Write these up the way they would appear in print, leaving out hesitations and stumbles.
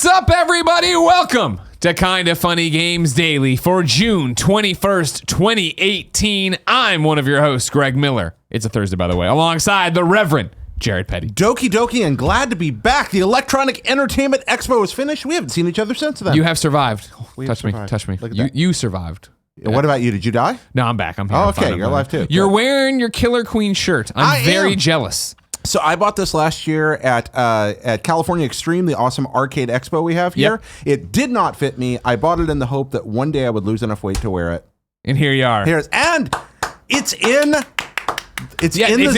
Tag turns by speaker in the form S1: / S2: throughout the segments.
S1: What's up, everybody? Welcome to Kinda Funny Games Daily for June 21st, 2018. I'm one of your hosts, Greg Miller. It's a Thursday, by the way, alongside the Reverend Jared Petty.
S2: Doki doki, and glad to be back. The Electronic Entertainment Expo was finished. We haven't seen each other since then.
S1: You have survived. Touch
S2: survived.
S1: me.
S2: Look at that.
S1: You survived.
S2: What about you? Did you die?
S1: No, I'm back. I'm here.
S2: Oh,
S1: I'm fine.
S2: okay. You're alive too.
S1: You're
S2: Cool.
S1: wearing your Killer Queen shirt. I'm very jealous.
S2: So I bought this last year at California Extreme, the awesome arcade expo we have here. Yep. It did not fit me. I bought it in the hope that one day I would lose enough weight to wear it.
S1: And here you are.
S2: And it's in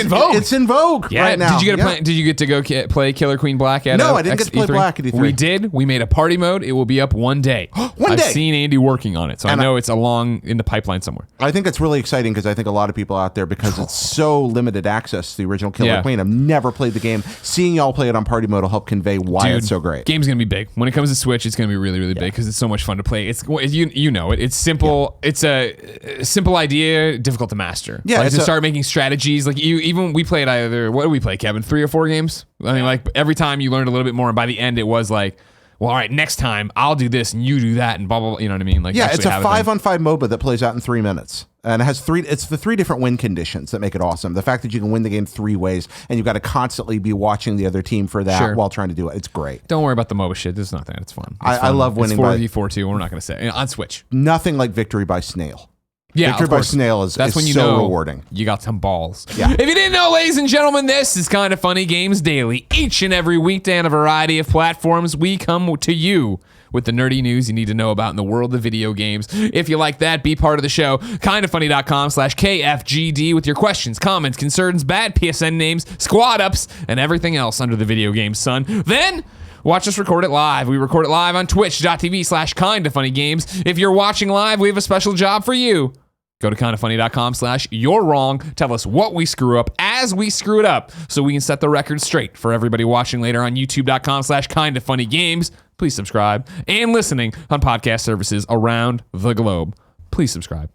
S2: vogue. It's in vogue right now.
S1: Did you get to go play Killer Queen Black at
S2: No, I didn't get to play Black at E3.
S1: We did. We made a party mode. It will be up one day. I've seen Andy working on it, so I know it's in the pipeline somewhere.
S2: I think it's really exciting because I think a lot of people out there, because it's so limited access to the original Killer Queen, have never played the game. Seeing y'all play it on party mode will help convey why it's so great.
S1: Game's gonna be big. When it comes to Switch, it's gonna be really, really big because it's so much fun to play. It's you know it. It's simple. Yeah. It's a simple idea, difficult to master. Yeah, to start making strategies like even we played what did we play, Kevin? 3 or 4 games? I mean, like every time you learned a little bit more, and by the end it was like, well, all right, next time I'll do this and you do that and blah blah blah. You know what I mean? Like,
S2: yeah, it's a 5-on-5 MOBA that plays out in 3 minutes, and it has it's the 3 different win conditions that make it awesome. The fact that you can win the game 3 ways, and you've got to constantly be watching the other team for that while trying to do it. It's great.
S1: Don't worry about the MOBA shit. It's not that. It's fun.
S2: I love winning.
S1: It's 4v4 too. We're not going to say on Switch.
S2: Nothing like victory by snail.
S1: Yeah,
S2: Victory by snail is when you know rewarding.
S1: You got some balls.
S2: Yeah.
S1: If you didn't know, ladies and gentlemen, this is Kinda Funny Games Daily. Each and every weekday on a variety of platforms, we come to you with the nerdy news you need to know about in the world of video games. If you like that, be part of the show. kindafunny.com/KFGD with your questions, comments, concerns, bad PSN names, squad ups, and everything else under the video game sun. Then watch us record it live. We record it live on twitch.tv/kindafunnygames. If you're watching live, we have a special job for you. Go to kindafunny.com/you're wrong. Tell us what we screw up as we screw it up so we can set the record straight for everybody watching later on youtube.com/kindafunnygames. Please subscribe. And listening on podcast services around the globe. Please subscribe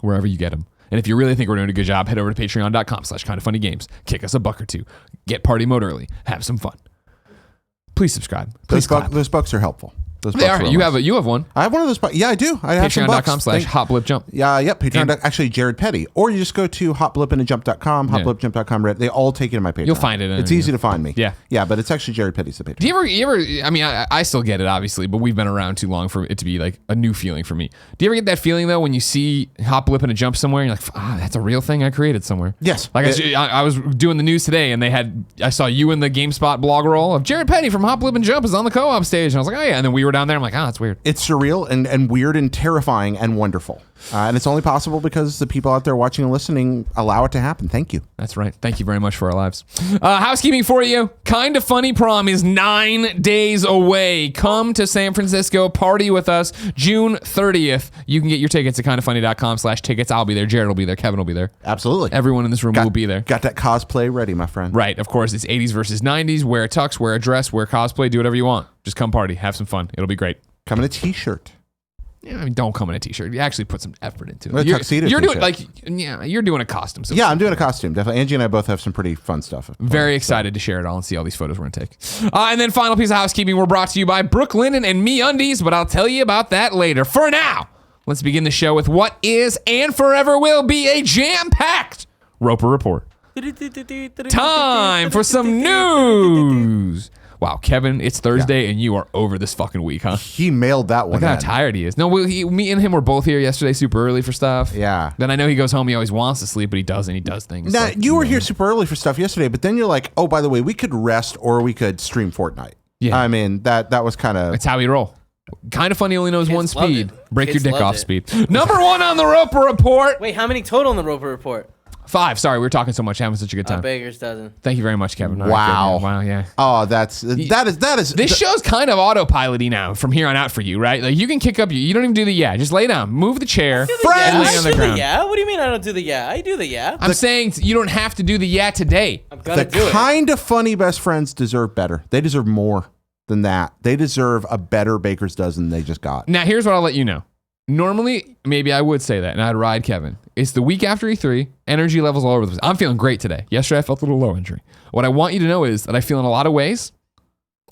S1: wherever you get them. And if you really think we're doing a good job, head over to patreon.com/kindafunnygames. Kick us a buck or two. Get party mode early. Have some fun. Please subscribe. Please
S2: those bucks are helpful.
S1: They are. You have one.
S2: I have one of those bucks. Yeah, I do. I have some bucks.
S1: Patreon.com/hotblipjump.
S2: Yeah, yep. Patreon. Actually, Jared Petty. Or you just go to hotblipandjump.com, hotblipjump.com. They all take you to my Patreon.
S1: You'll find it.
S2: It's easy to find me.
S1: Yeah.
S2: Yeah, but it's actually Jared Petty's the Patreon.
S1: Do you ever, I mean, I still get it, obviously, but we've been around too long for it to be like a new feeling for me. Do you ever get that feeling, though, when you see Hot Blip and a Jump somewhere, and you're like, that's a real thing I created somewhere?
S2: Yes.
S1: Like I was doing the news today, and I saw you in the GameSpot blog roll of Jared Petty from Hot Blip and Jump is on the co-op stage. And I was like, oh, yeah. And then we were down there. I'm like, that's weird.
S2: It's surreal and weird and terrifying and wonderful. And it's only possible because the people out there watching and listening allow it to happen. Thank you.
S1: That's right. Thank you very much for our lives. Housekeeping for you. Kinda Funny Prom is 9 days away. Come to San Francisco. Party with us June 30th. You can get your tickets at kindafunny.com/tickets. I'll be there. Jared will be there. Kevin will be there.
S2: Absolutely.
S1: Everyone in this room will be there.
S2: Got that cosplay ready, my friend.
S1: Right. Of course. It's 80s versus 90s. Wear a tux, wear a dress, wear cosplay, do whatever you want. Just come party. Have some fun. It'll be great.
S2: Come in a t-shirt.
S1: Yeah, I mean, don't come in a t-shirt. You actually put some effort into it.
S2: You're
S1: doing you're doing a costume. So
S2: yeah, I'm doing a costume. Definitely. Angie and I both have some pretty fun stuff.
S1: Very excited to share it all and see all these photos we're gonna take. And then final piece of housekeeping. We're brought to you by Brooklinen and MeUndies, but I'll tell you about that later. For now, let's begin the show with what is and forever will be a jam-packed Roper Report. Time for some news. Wow, Kevin, it's Thursday and you are over this fucking week, huh?
S2: He mailed that one.
S1: Look how tired he is. No, me and him were both here yesterday super early for stuff.
S2: Yeah.
S1: Then I know he goes home, he always wants to sleep, but he doesn't. He does things.
S2: Now, you were here super early for stuff yesterday, but then you're like, oh, by the way, we could rest or we could stream Fortnite. Yeah. I mean, that was kind of...
S1: It's how we roll. Kinda Funny only knows one speed. Break your dick off speed. Number 1 on the Roper Report.
S3: Wait, how many total on the Roper Report?
S1: 5. Sorry, we were talking so much, having such a good time.
S3: Beggars dozen.
S1: Thank you very much, Kevin.
S2: Wow.
S1: Wow, yeah.
S2: Oh, that is.
S1: This show's kind of autopilot-y now from here on out for you, right? Like you can kick up. You don't even do the Just lay down, move the chair, and lay on the ground.
S3: What do you mean I don't do the I do the
S1: I'm saying you don't have to do the today.
S3: I'm gonna do it.
S2: The Kinda Funny best friends deserve better. They deserve more than that. They deserve a better baker's dozen than they just got.
S1: Now, here's what I'll let you know. Normally, maybe I would say that, and I'd ride Kevin. It's the week after E3, energy levels all over the place. I'm feeling great today. Yesterday, I felt a little low energy. What I want you to know is that I feel in a lot of ways,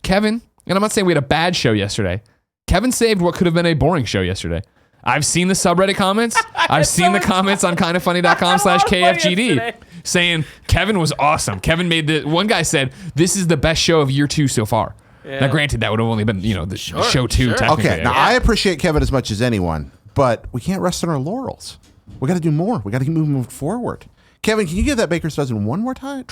S1: Kevin And I'm not saying we had a bad show yesterday. Kevin saved what could have been a boring show yesterday. I've seen the subreddit comments. I've seen the comments on kindafunny.com/KFGD saying Kevin was awesome. Kevin made one guy said, this is the best show of year 2 so far. Yeah. Now, granted, that would have only been, the show 2 technically.
S2: Okay, now I appreciate Kevin as much as anyone, but we can't rest on our laurels. We got to do more. We got to keep moving forward. Kevin, can you give that baker's dozen one more try?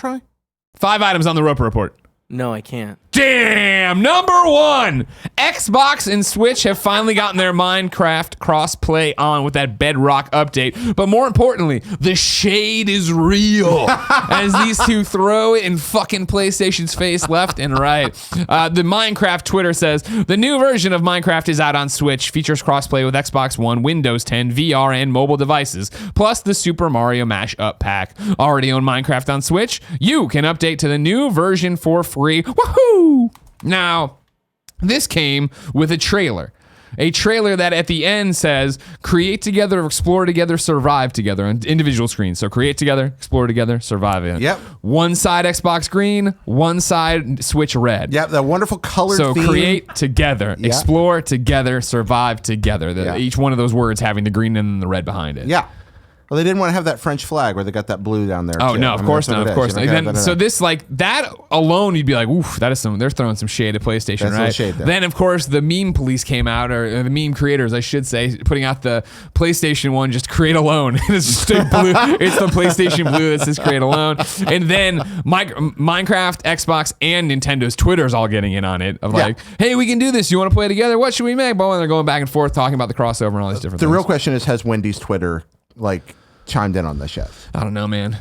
S1: 5 items on the Roper Report.
S3: No, I can't.
S1: Damn! Number 1! Xbox and Switch have finally gotten their Minecraft crossplay on with that Bedrock update. But more importantly, the shade is real as these two throw it in fucking PlayStation's face left and right. The Minecraft Twitter says, the new version of Minecraft is out on Switch, features crossplay with Xbox One, Windows 10, VR, and mobile devices, plus the Super Mario Mash-Up Pack. Already own Minecraft on Switch? You can update to the new version for free. Woohoo! Now, this came with a trailer. A trailer that at the end says, create together, explore together, survive together on individual screens. So create together, explore together, survive.
S2: Yep.
S1: One side Xbox green, one side Switch red.
S2: Yep, that wonderful colored
S1: theme. So create together,
S2: Yep.
S1: explore together, survive together. Each one of those words having the green and the red behind it.
S2: Yeah. Well, they didn't want to have that French flag where they got that blue down there.
S1: Oh,
S2: too.
S1: no, of course not. Of course not. So this, that alone, you'd be like, oof, they're throwing some shade at PlayStation,
S2: That's
S1: right?
S2: Shade,
S1: then, of course, the meme police came out, or the meme creators, I should say, putting out the PlayStation one, just create alone. It's just a blue. It's the PlayStation blue that says create alone. And then Minecraft, Xbox, and Nintendo's Twitter's all getting in on it of like, hey, we can do this. You want to play together? What should we make? Well, and they're going back and forth talking about the crossover and all these different things.
S2: The real question is, has Wendy's Twitter, chimed in on this yet?
S1: I don't know, man.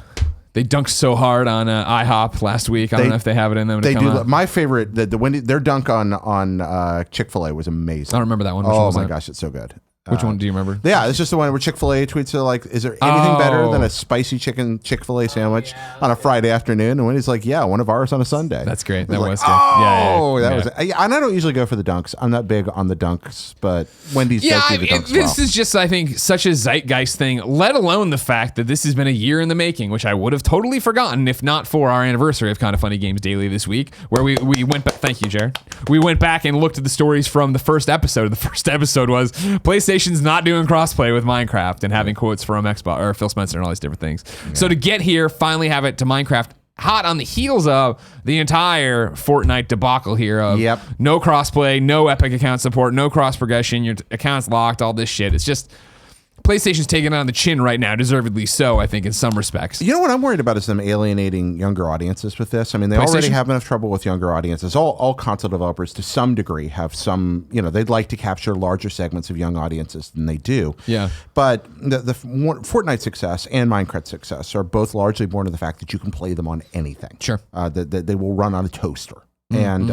S1: They dunked so hard on IHOP last week. I don't know if they have it in them.
S2: They do. Out. My favorite, the Wendy, their dunk on Chick-fil-A was amazing.
S1: I don't remember that one.
S2: Oh my gosh, it's so good.
S1: Which one do you remember?
S2: Yeah, it's just the one where Chick-fil-A tweets is there anything better than a spicy chicken Chick-fil-A sandwich on a Friday afternoon? And Wendy's like, yeah, one of ours on a Sunday.
S1: That's great. That was good.
S2: That was. And I don't usually go for the dunks. I'm not big on the dunks, but Wendy's does do the dunks
S1: this is just, I think, such a zeitgeist thing, let alone the fact that this has been a year in the making, which I would have totally forgotten if not for our anniversary of Kinda Funny Games Daily this week, where we went back. Thank you, Jared. We went back and looked at the stories from the first episode. The first episode was PlayStation's not doing crossplay with Minecraft and having quotes from Xbox or Phil Spencer and all these different things. Yeah. So to get here, finally have it to Minecraft hot on the heels of the entire Fortnite debacle here of no crossplay, no Epic account support, no cross progression, your account's locked, all this shit. It's just PlayStation's taking it on the chin right now, deservedly so, I think, in some respects.
S2: You know what I'm worried about is them alienating younger audiences with this. I mean, they already have enough trouble with younger audiences. All console developers, to some degree, have some, they'd like to capture larger segments of young audiences than they do.
S1: Yeah.
S2: But the Fortnite success and Minecraft success are both largely born of the fact that you can play them on anything.
S1: Sure.
S2: That they will run on a toaster. And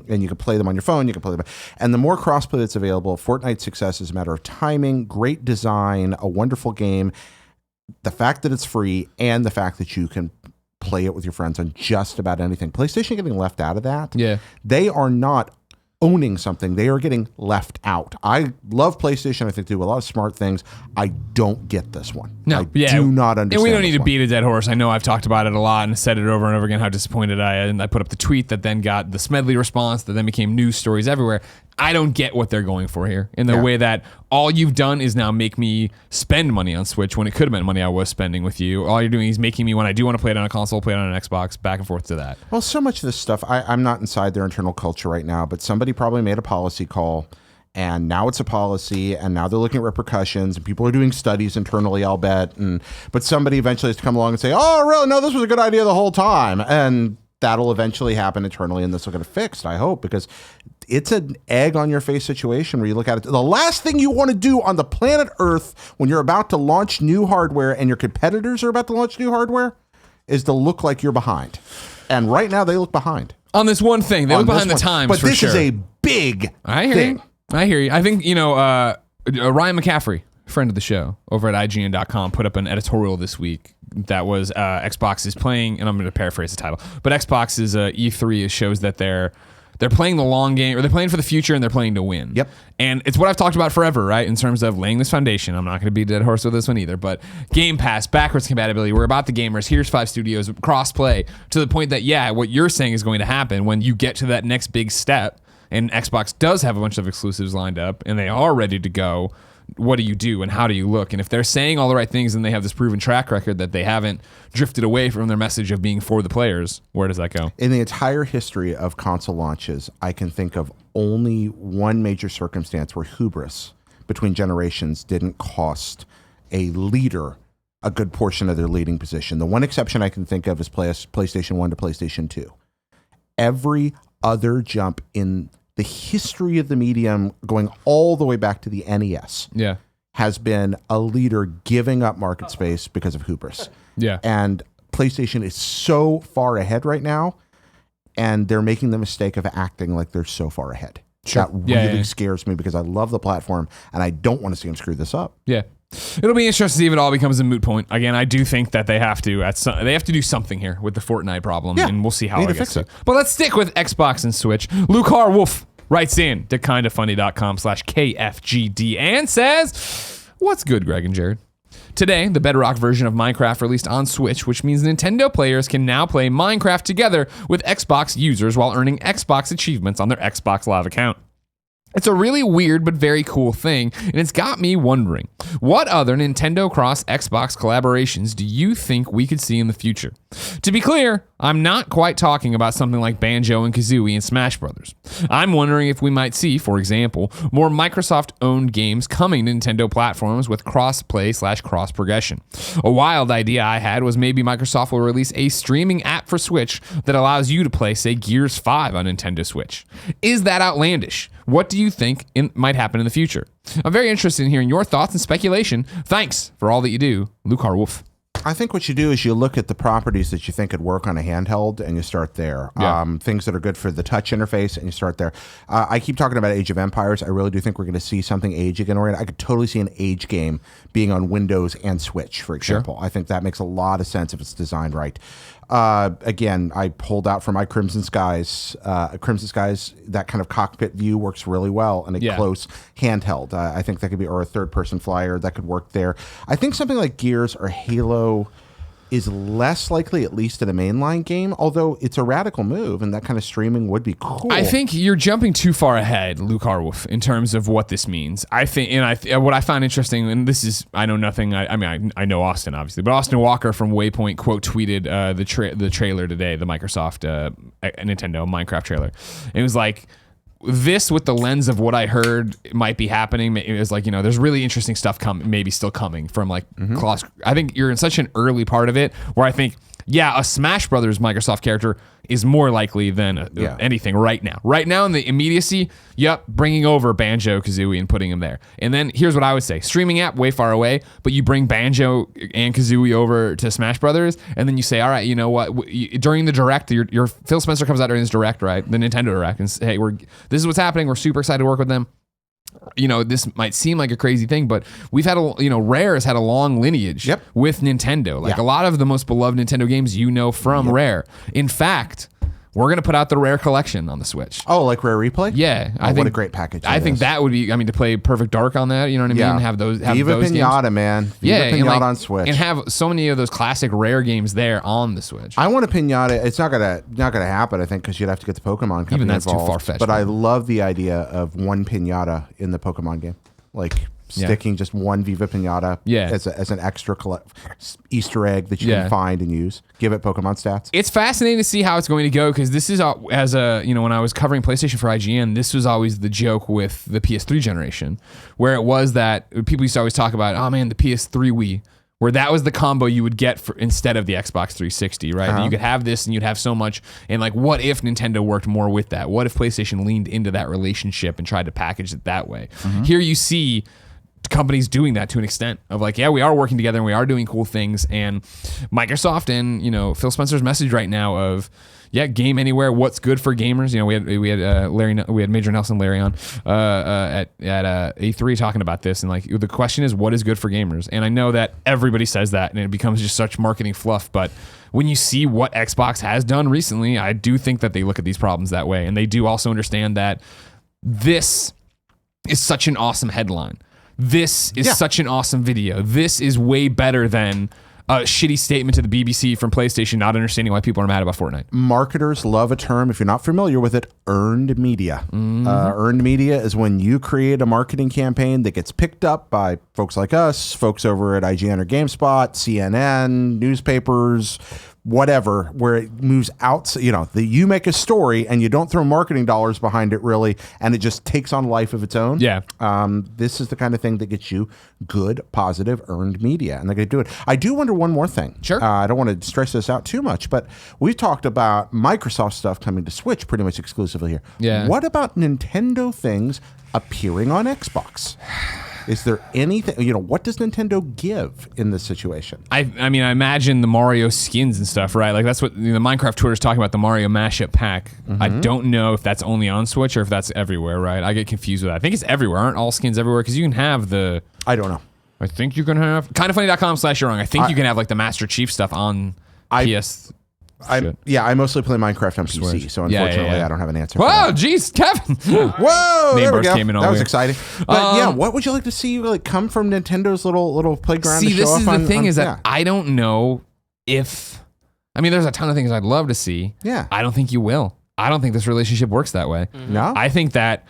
S2: you can play them on your phone. You can play them, and the more crossplay that's available, Fortnite's success is a matter of timing, great design, a wonderful game. The fact that it's free, and the fact that you can play it with your friends on just about anything. PlayStation getting left out of that.
S1: Yeah,
S2: they are not owning something. They are getting left out. I love PlayStation. I think they do a lot of smart things. I don't get this one.
S1: No,
S2: I do not understand.
S1: And we don't need to beat a dead horse. I know I've talked about it a lot and said it over and over again how disappointed I am. And I put up the tweet that then got the Smedley response that then became news stories everywhere. I don't get what they're going for here in the way that all you've done is now make me spend money on Switch when it could have been money I was spending with you. All you're doing is making me, when I do want to play it on a console, play it on an Xbox, back and forth to that.
S2: Well, so much of this stuff, I'm not inside their internal culture right now, but somebody probably made a policy call, and now it's a policy, and now they're looking at repercussions, and people are doing studies internally, I'll bet. But somebody eventually has to come along and say, oh, really? No, this was a good idea the whole time. And that'll eventually happen internally, and this will get fixed, I hope, because it's an egg on your face situation where you look at it. The last thing you want to do on the planet Earth when you're about to launch new hardware and your competitors are about to launch new hardware is to look like you're behind. And right now they look behind.
S1: On this one thing. They look behind the times,
S2: but
S1: for
S2: this
S1: sure.
S2: is a big thing.
S1: I hear you. I think, Ryan McCaffrey, friend of the show, over at IGN.com, put up an editorial this week that was Xbox is playing, and I'm going to paraphrase the title, but Xbox's E3 shows that they're playing the long game, or they're playing for the future, and they're playing to win.
S2: Yep.
S1: And it's what I've talked about forever, right? In terms of laying this foundation. I'm not going to be a dead horse with this one either, but Game Pass, backwards compatibility, we're about the gamers, here's 5 studios, cross-play, to the point that, what you're saying is going to happen when you get to that next big step, and Xbox does have a bunch of exclusives lined up and they are ready to go, what do you do and how do you look? And if they're saying all the right things and they have this proven track record that they haven't drifted away from their message of being for the players, where does that go?
S2: In the entire history of console launches, I can think of only one major circumstance where hubris between generations didn't cost a leader a good portion of their leading position. The one exception I can think of is PlayStation 1 to PlayStation 2. Every other jump in the history of the medium, going all the way back to the NES, has been a leader giving up market space because of hubris.
S1: Yeah.
S2: And PlayStation is so far ahead right now, and they're making the mistake of acting like they're so far ahead.
S1: Sure.
S2: That really scares me because I love the platform, and I don't want to see them screw this up.
S1: Yeah. It'll be interesting to see if it all becomes a moot point. Again, I do think that they have to do something here with the Fortnite problem, and we'll see how it gets. But let's stick with Xbox and Switch. Lucar Wolf writes in to kindafunny.com/KFGD and says, "What's good, Greg and Jared? Today, the Bedrock version of Minecraft released on Switch, which means Nintendo players can now play Minecraft together with Xbox users while earning Xbox achievements on their Xbox Live account. It's a really weird but very cool thing, and it's got me wondering, what other Nintendo cross Xbox collaborations do you think we could see in the future? To be clear, I'm not quite talking about something like Banjo and Kazooie and Smash Brothers. I'm wondering if we might see, for example, more Microsoft-owned games coming to Nintendo platforms with cross-play/cross progression. A wild idea I had was maybe Microsoft will release a streaming app for Switch that allows you to play, say, Gears 5 on Nintendo Switch. Is that outlandish? What do you think might happen in the future? I'm very interested in hearing your thoughts and speculation. Thanks for all that you do, Lucar Wolf."
S2: I think what you do is you look at the properties that you think could work on a handheld, and you start there. Things that are good for the touch interface, and you start there. I keep talking about Age of Empires. I really do think we're going to see something Age again oriented. I could totally see an Age game being on Windows and Switch, for example. Sure. I think that makes a lot of sense if it's designed right. Again, I pulled out for my Crimson Skies. Crimson Skies, that kind of cockpit view works really well in a close handheld. I think that could be, or a third-person flyer, that could work there. I think something like Gears or Halo is less likely, at least in a mainline game, although it's a radical move, and that kind of streaming would be cool.
S1: I think you're jumping too far ahead, Lucar Wolf, in terms of what this means. I think, and what I find interesting, and this is, I know nothing, I know Austin, obviously, but Austin Walker from Waypoint quote tweeted the trailer today, the Microsoft Nintendo Minecraft trailer. It was like, this with the lens of what I heard might be happening, it was like, there's really interesting stuff maybe still coming from like Claus. I think you're in such an early part of it where I think, a Smash Brothers Microsoft character is more likely than anything right now. Right now in the immediacy, bringing over Banjo, Kazooie and putting them there. And then here's what I would say. Streaming app, way far away, but you bring Banjo and Kazooie over to Smash Brothers, and then you say, all right, you know what? During the Direct, your Phil Spencer comes out during this Direct, right? The Nintendo Direct, and say, hey, this is what's happening. We're super excited to work with them. This might seem like a crazy thing, but we've had Rare has had a long lineage with Nintendo. Like a lot of the most beloved Nintendo games from Rare. In fact, we're going to put out the Rare collection on the Switch.
S2: Oh, like Rare Replay?
S1: Yeah.
S2: I think what a great package.
S1: I think that would be, to play Perfect Dark on that, you know what I mean? Have those
S2: Viva Pinata,
S1: games.
S2: Man. Viva Pinata on Switch.
S1: And have so many of those classic Rare games there on the Switch.
S2: I want a Pinata. It's not gonna happen, I think, because you'd have to get the Pokemon company
S1: Even that's
S2: involved.
S1: too far-fetched.
S2: But I love the idea of one Pinata in the Pokemon game. Like sticking just one Viva Pinata as an extra Easter egg that you can find and use. Give it Pokemon stats.
S1: It's fascinating to see how it's going to go, because this is, when I was covering PlayStation for IGN, this was always the joke with the PS3 generation, where it was that people used to always talk about, oh man, the PS3 Wii, where that was the combo you would get instead of the Xbox 360, right? You could have this and you'd have so much, and like, what if Nintendo worked more with that? What if PlayStation leaned into that relationship and tried to package it that way? Here you see companies doing that to an extent of like, we are working together and we are doing cool things, and Microsoft and Phil Spencer's message right now of game anywhere, what's good for gamers. We had Major Nelson Larry on at A3 talking about this, and like the question is, what is good for gamers? And I know that everybody says that and it becomes just such marketing fluff, but when you see what Xbox has done recently, I do think that they look at these problems that way, and they do also understand that this is such an awesome headline. This is such an awesome video. This is way better than shitty statement to the BBC from PlayStation, not understanding why people are mad about Fortnite.
S2: Marketers love a term, if you're not familiar with it, earned media. Earned media is when you create a marketing campaign that gets picked up by folks like us, folks over at IGN or GameSpot, CNN, newspapers, whatever, where it moves out, you make a story and you don't throw marketing dollars behind it really, and it just takes on life of its own.
S1: Yeah.
S2: This is the kind of thing that gets you good, positive, earned media, and they're going to do it. I do wonder one more thing.
S1: Sure.
S2: I don't want to stress this out too much, but we've talked about Microsoft stuff coming to Switch pretty much exclusively here.
S1: Yeah.
S2: What about Nintendo things appearing on Xbox? Is there anything, what does Nintendo give in this situation?
S1: I mean, I imagine the Mario skins and stuff, right? Like that's what the Minecraft Twitter's talking about, the Mario mashup pack. I don't know if that's only on Switch or if that's everywhere, right? I get confused with that. I think it's everywhere. Aren't all skins everywhere? Because you can have the...
S2: I don't know.
S1: I think you can have... Kindoffunny.com/you're wrong. I think you can have like the Master Chief stuff on PS...
S2: I mostly play Minecraft on PC, so unfortunately I don't have an answer.
S1: Whoa, jeez, Kevin!
S2: Whoa,
S1: Name
S2: there we
S1: burst
S2: go.
S1: came in all
S2: That was
S1: weird.
S2: exciting. But what would you like to see come from Nintendo's little playground?
S1: See,
S2: to show
S1: this
S2: off
S1: is
S2: on,
S1: the thing
S2: on,
S1: is that
S2: yeah.
S1: I don't know if... I mean, there's a ton of things I'd love to see.
S2: Yeah.
S1: I don't think you will. I don't think this relationship works that way.
S2: No?
S1: I think that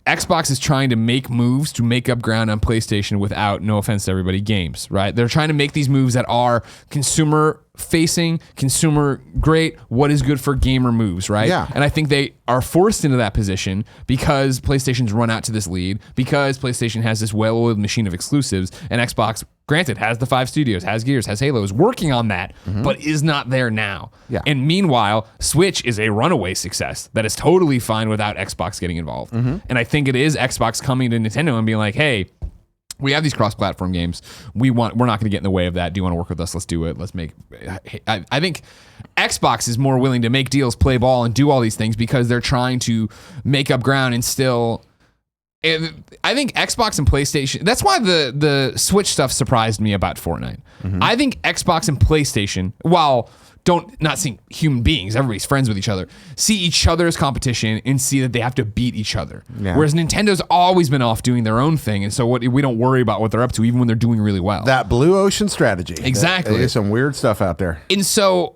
S1: Xbox is trying to make moves to make up ground on PlayStation without, no offense to everybody, games, right? They're trying to make these moves that are consumer facing, consumer great, what is good for gamer moves, right?
S2: Yeah.
S1: And I think they are forced into that position because PlayStation's run out to this lead, because PlayStation has this well-oiled machine of exclusives, and Xbox, granted, has the 5 studios, has Gears, has Halo, is working on that, but is not there now.
S2: Yeah.
S1: And meanwhile, Switch is a runaway success that is totally fine without Xbox getting involved. And I think it is Xbox coming to Nintendo and being like, hey, we have these cross-platform games. We're not going to get in the way of that. Do you want to work with us? Let's do it. Let's make... I think Xbox is more willing to make deals, play ball, and do all these things because they're trying to make up ground and still... I think Xbox and PlayStation... That's why the Switch stuff surprised me about Fortnite. I think Xbox and PlayStation, while... not seeing human beings, everybody's friends with each other, see each other's competition and see that they have to beat each other.
S2: Yeah.
S1: Whereas Nintendo's always been off doing their own thing, and so we don't worry about what they're up to, even when they're doing really well.
S2: That blue ocean strategy.
S1: Exactly.
S2: There's some weird stuff out there.
S1: And so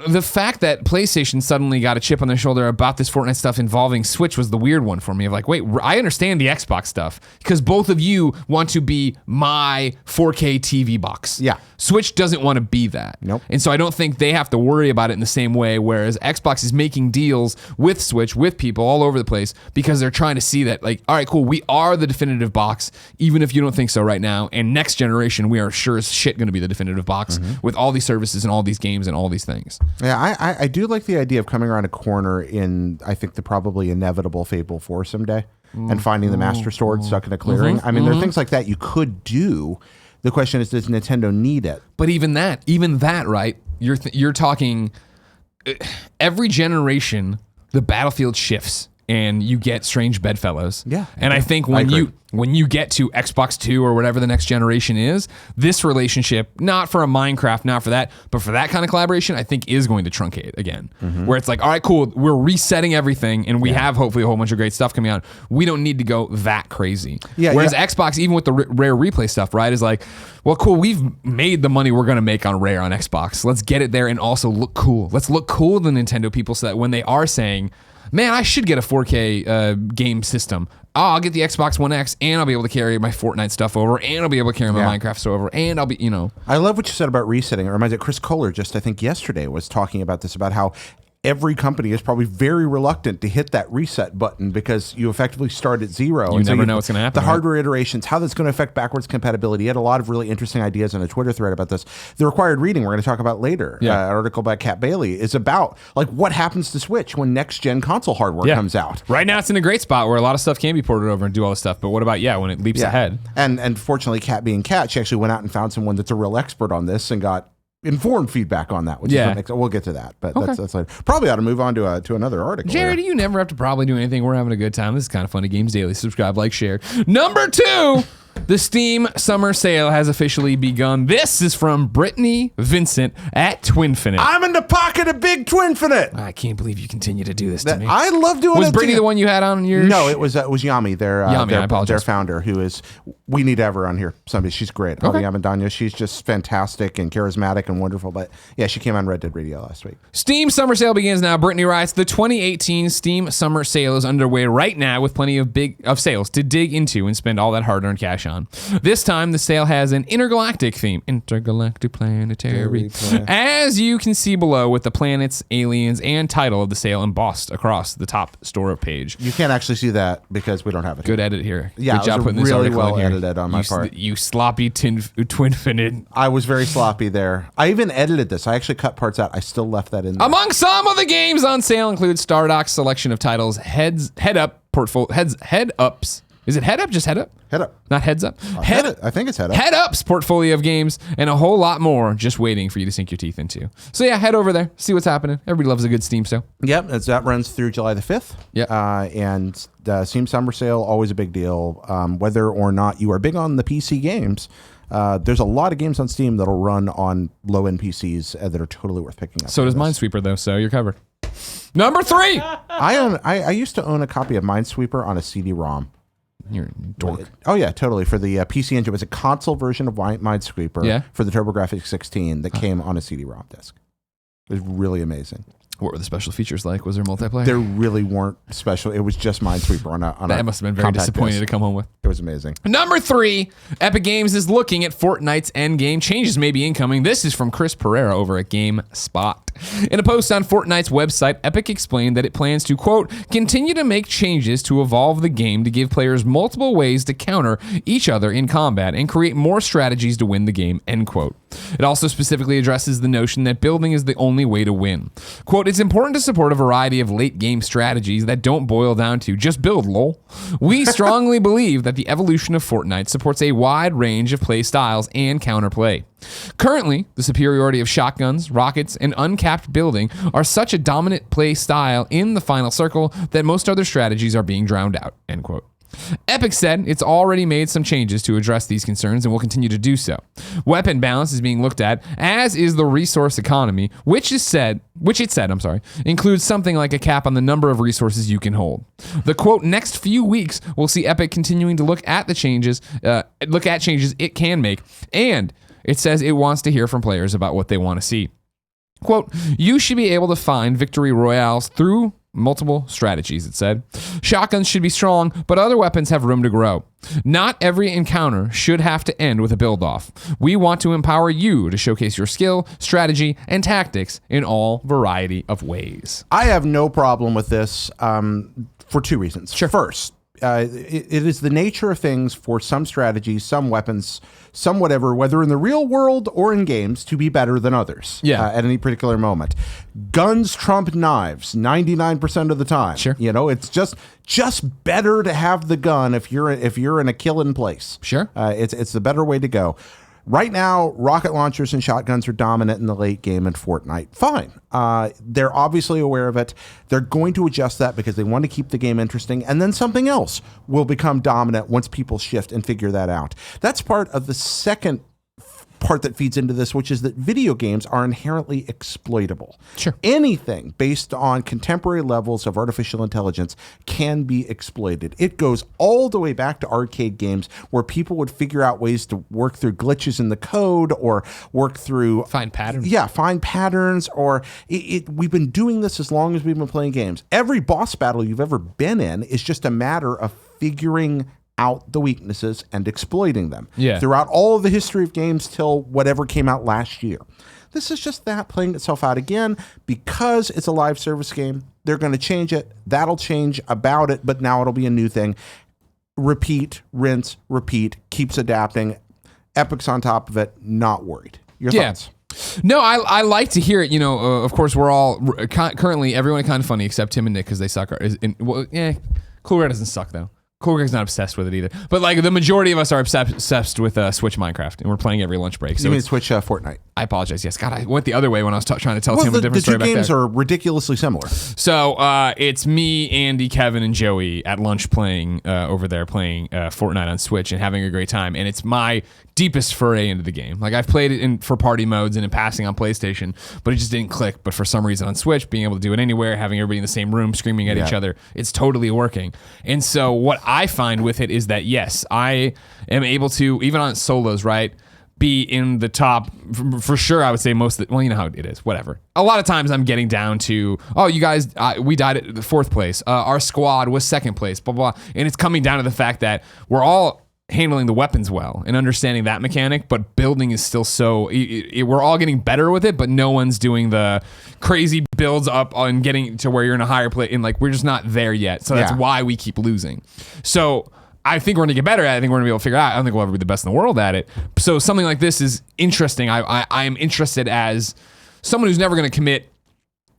S1: the fact that PlayStation suddenly got a chip on their shoulder about this Fortnite stuff involving Switch was the weird one for me. Of like, wait, I understand the Xbox stuff because both of you want to be my 4K TV box.
S2: Yeah.
S1: Switch doesn't want to be that.
S2: Nope.
S1: And so I don't think they have to worry about it in the same way, whereas Xbox is making deals with Switch, with people all over the place because they're trying to see that, like, all right, cool, we are the definitive box, even if you don't think so right now. And next generation, we are sure as shit going to be the definitive box with all these services and all these games and all these things.
S2: Yeah, I do like the idea of coming around a corner in, I think, the probably inevitable Fable 4 someday and finding the Master Sword stuck in a clearing. I mean, there are things like that you could do. The question is, does Nintendo need it?
S1: But even that, right? You're talking every generation, the battlefield shifts and you get strange bedfellows.
S2: Yeah.
S1: And I think when you get to Xbox 2 or whatever the next generation is, this relationship, not for a Minecraft, not for that, but for that kind of collaboration, I think is going to truncate again. Where it's like, all right, cool, we're resetting everything and we have hopefully a whole bunch of great stuff coming out. We don't need to go that crazy.
S2: Yeah,
S1: Whereas Xbox, even with the rare replay stuff, right, is like, well, cool, we've made the money we're going to make on Rare on Xbox. Let's get it there and also look cool. Let's look cool to Nintendo people so that when they are saying, man, I should get a 4K game system. Oh, I'll get the Xbox One X, and I'll be able to carry my Fortnite stuff over, and I'll be able to carry my Minecraft stuff over, and I'll be,
S2: I love what you said about resetting. It reminds me, Chris Kohler just, I think, yesterday was talking about this, about how every company is probably very reluctant to hit that reset button because you effectively start at zero.
S1: You never know what's going to happen.
S2: The hardware iterations, how that's going to affect backwards compatibility. He had a lot of really interesting ideas on a Twitter thread about this. The required reading, we're going to talk about later, an article by Kat Bailey, is about like what happens to Switch when next-gen console hardware comes out.
S1: Right now it's in a great spot where a lot of stuff can be ported over and do all this stuff, but what about, when it leaps ahead?
S2: And fortunately, Kat being Kat, she actually went out and found someone that's a real expert on this and got informed feedback on that, which is what makes, we'll get to that, but that's later. Probably ought to move on to another article.
S1: Jared, you never have to probably do anything. We're having a good time. This is kind of funny. Games Daily. Subscribe, like, share. Number 2, the Steam Summer Sale has officially begun. This is from Brittney Vincent at Twinfinite.
S2: I'm in the pocket of big Twinfinite.
S1: I can't believe you continue to do this to me.
S2: I love doing it.
S1: Was Brittney the one you had on your...
S2: No, it was Yami,
S1: Yami, I apologize.
S2: their founder, who is We need to have her on here someday. She's great.
S1: Okay.
S2: Abendano, she's just fantastic and charismatic and wonderful. But yeah, she came on Red Dead Radio last week.
S1: Steam Summer Sale begins now. Brittney writes, the 2018 Steam Summer Sale is underway right now with plenty of sales to dig into and spend all that hard-earned cash on. This time, the sale has an intergalactic theme. Intergalactic planetary. As you can see below with the planets, aliens, and title of the sale embossed across the top store page.
S2: You can't actually see that because we don't have it.
S1: Good edit here.
S2: Yeah,
S1: good job
S2: it was
S1: putting this
S2: really
S1: article
S2: well
S1: in here.
S2: edited on my part.
S1: You sloppy Twinfinite.
S2: I was very sloppy there. I even edited this. I actually cut parts out. I still left that in there.
S1: Among some of the games on sale include Stardoc's selection of titles, head ups. Is it head up? Just head up?
S2: Head up.
S1: Not heads up.
S2: I think it's head up.
S1: Head up's portfolio of games and a whole lot more just waiting for you to sink your teeth into. So yeah, head over there, see what's happening. Everybody loves a good Steam sale.
S2: Yep, that runs through July the 5th.
S1: Yep.
S2: And the Steam Summer Sale, always a big deal. Whether or not you are big on the PC games, there's a lot of games on Steam that'll run on low-end PCs that are totally worth picking up.
S1: So does Minesweeper though, so you're covered. Number 3.
S2: I used to own a copy of Minesweeper on a CD-ROM.
S1: You're a dork.
S2: Oh yeah, totally. For the PC Engine, it was a console version of Minesweeper for the TurboGrafx 16 that came on a CD-ROM disc. It was really amazing.
S1: What were the special features like? Was there multiplayer?
S2: There really weren't special. It was just Minesweeper on a
S1: that must have been very
S2: compact
S1: disappointing
S2: disc.
S1: to come home with.
S2: It was amazing.
S1: Number 3, Epic Games is looking at Fortnite's endgame. Changes may be incoming. This is from Chris Pereira over at GameSpot. In a post on Fortnite's website, Epic explained that it plans to, quote, continue to make changes to evolve the game to give players multiple ways to counter each other in combat and create more strategies to win the game, end quote. It also specifically addresses the notion that building is the only way to win. Quote, it's important to support a variety of late game strategies that don't boil down to just build, lol. We strongly believe that the evolution of Fortnite supports a wide range of play styles and counterplay. Currently, the superiority of shotguns, rockets, and uncapped building are such a dominant play style in the final circle that most other strategies are being drowned out, end quote. Epic said it's already made some changes to address these concerns and will continue to do so. Weapon balance is being looked at, as is the resource economy, which it said, includes something like a cap on the number of resources you can hold. The quote next few weeks will see Epic continuing to look at changes it can make, and it says it wants to hear from players about what they want to see. Quote, you should be able to find victory royales through multiple strategies, it said. Shotguns should be strong, but other weapons have room to grow. Not every encounter should have to end with a build-off. We want to empower you to showcase your skill, strategy, and tactics in all variety of ways.
S2: I have no problem with this for 2 reasons.
S1: Sure.
S2: First, it is the nature of things for some strategies, some weapons, some whatever, whether in the real world or in games, to be better than others at any particular moment. Guns trump knives 99% of the time.
S1: Sure.
S2: You know, it's just better to have the gun if you're in a killing place.
S1: Sure.
S2: It's the better way to go. Right now, rocket launchers and shotguns are dominant in the late game in Fortnite. Fine. They're obviously aware of it. They're going to adjust that because they want to keep the game interesting. And then something else will become dominant once people shift and figure that out. That's part of the second part that feeds into this, which is that video games are inherently exploitable.
S1: Sure.
S2: Anything based on contemporary levels of artificial intelligence can be exploited. It goes all the way back to arcade games where people would figure out ways to work through glitches in the code or work through...
S1: Find patterns.
S2: Yeah, find patterns. Or we've been doing this as long as we've been playing games. Every boss battle you've ever been in is just a matter of figuring out the weaknesses and exploiting them throughout all of the history of games till whatever came out last year. This is just that playing itself out again because it's a live service game. They're going to change it. That'll change about it, but now it'll be a new thing. Repeat, rinse, repeat, keeps adapting. Epic's on top of it, not worried. Your thoughts?
S1: No, I like to hear it. You know, of course, we're all currently everyone kind of funny except Tim and Nick because they suck. Cool Red doesn't suck though. Cool Greg's not obsessed with it either. But like the majority of us are obsessed with Switch Minecraft, and we're playing every lunch break. So
S2: you mean Switch Fortnite?
S1: I apologize. Yes, God, I went the other way when I was trying to tell Tim a different story back there.
S2: The two games are ridiculously similar.
S1: So it's me, Andy, Kevin, and Joey at lunch playing over there, playing Fortnite on Switch and having a great time. And it's my deepest foray into the game. Like I've played it for party modes and in passing on PlayStation, but it just didn't click. But for some reason on Switch, being able to do it anywhere, having everybody in the same room screaming at each other, it's totally working. And so what I find with it is that yes, I am able to, even on solos, right, be in the top for sure. I would say most of the, well, you know how it is, whatever. A lot of times I'm getting down to, oh, you guys, we died at the 4th place. Our squad was 2nd place, blah, blah. And it's coming down to the fact that we're all handling the weapons well and understanding that mechanic, but building is still so, we're all getting better with it, but no one's doing the crazy builds up on getting to where you're in a higher place. And like, we're just not there yet. So that's why we keep losing. So I think we're going to get better at it. I think we're going to be able to figure it out. I don't think we'll ever be the best in the world at it. So something like this is interesting. I am interested as someone who's never going to commit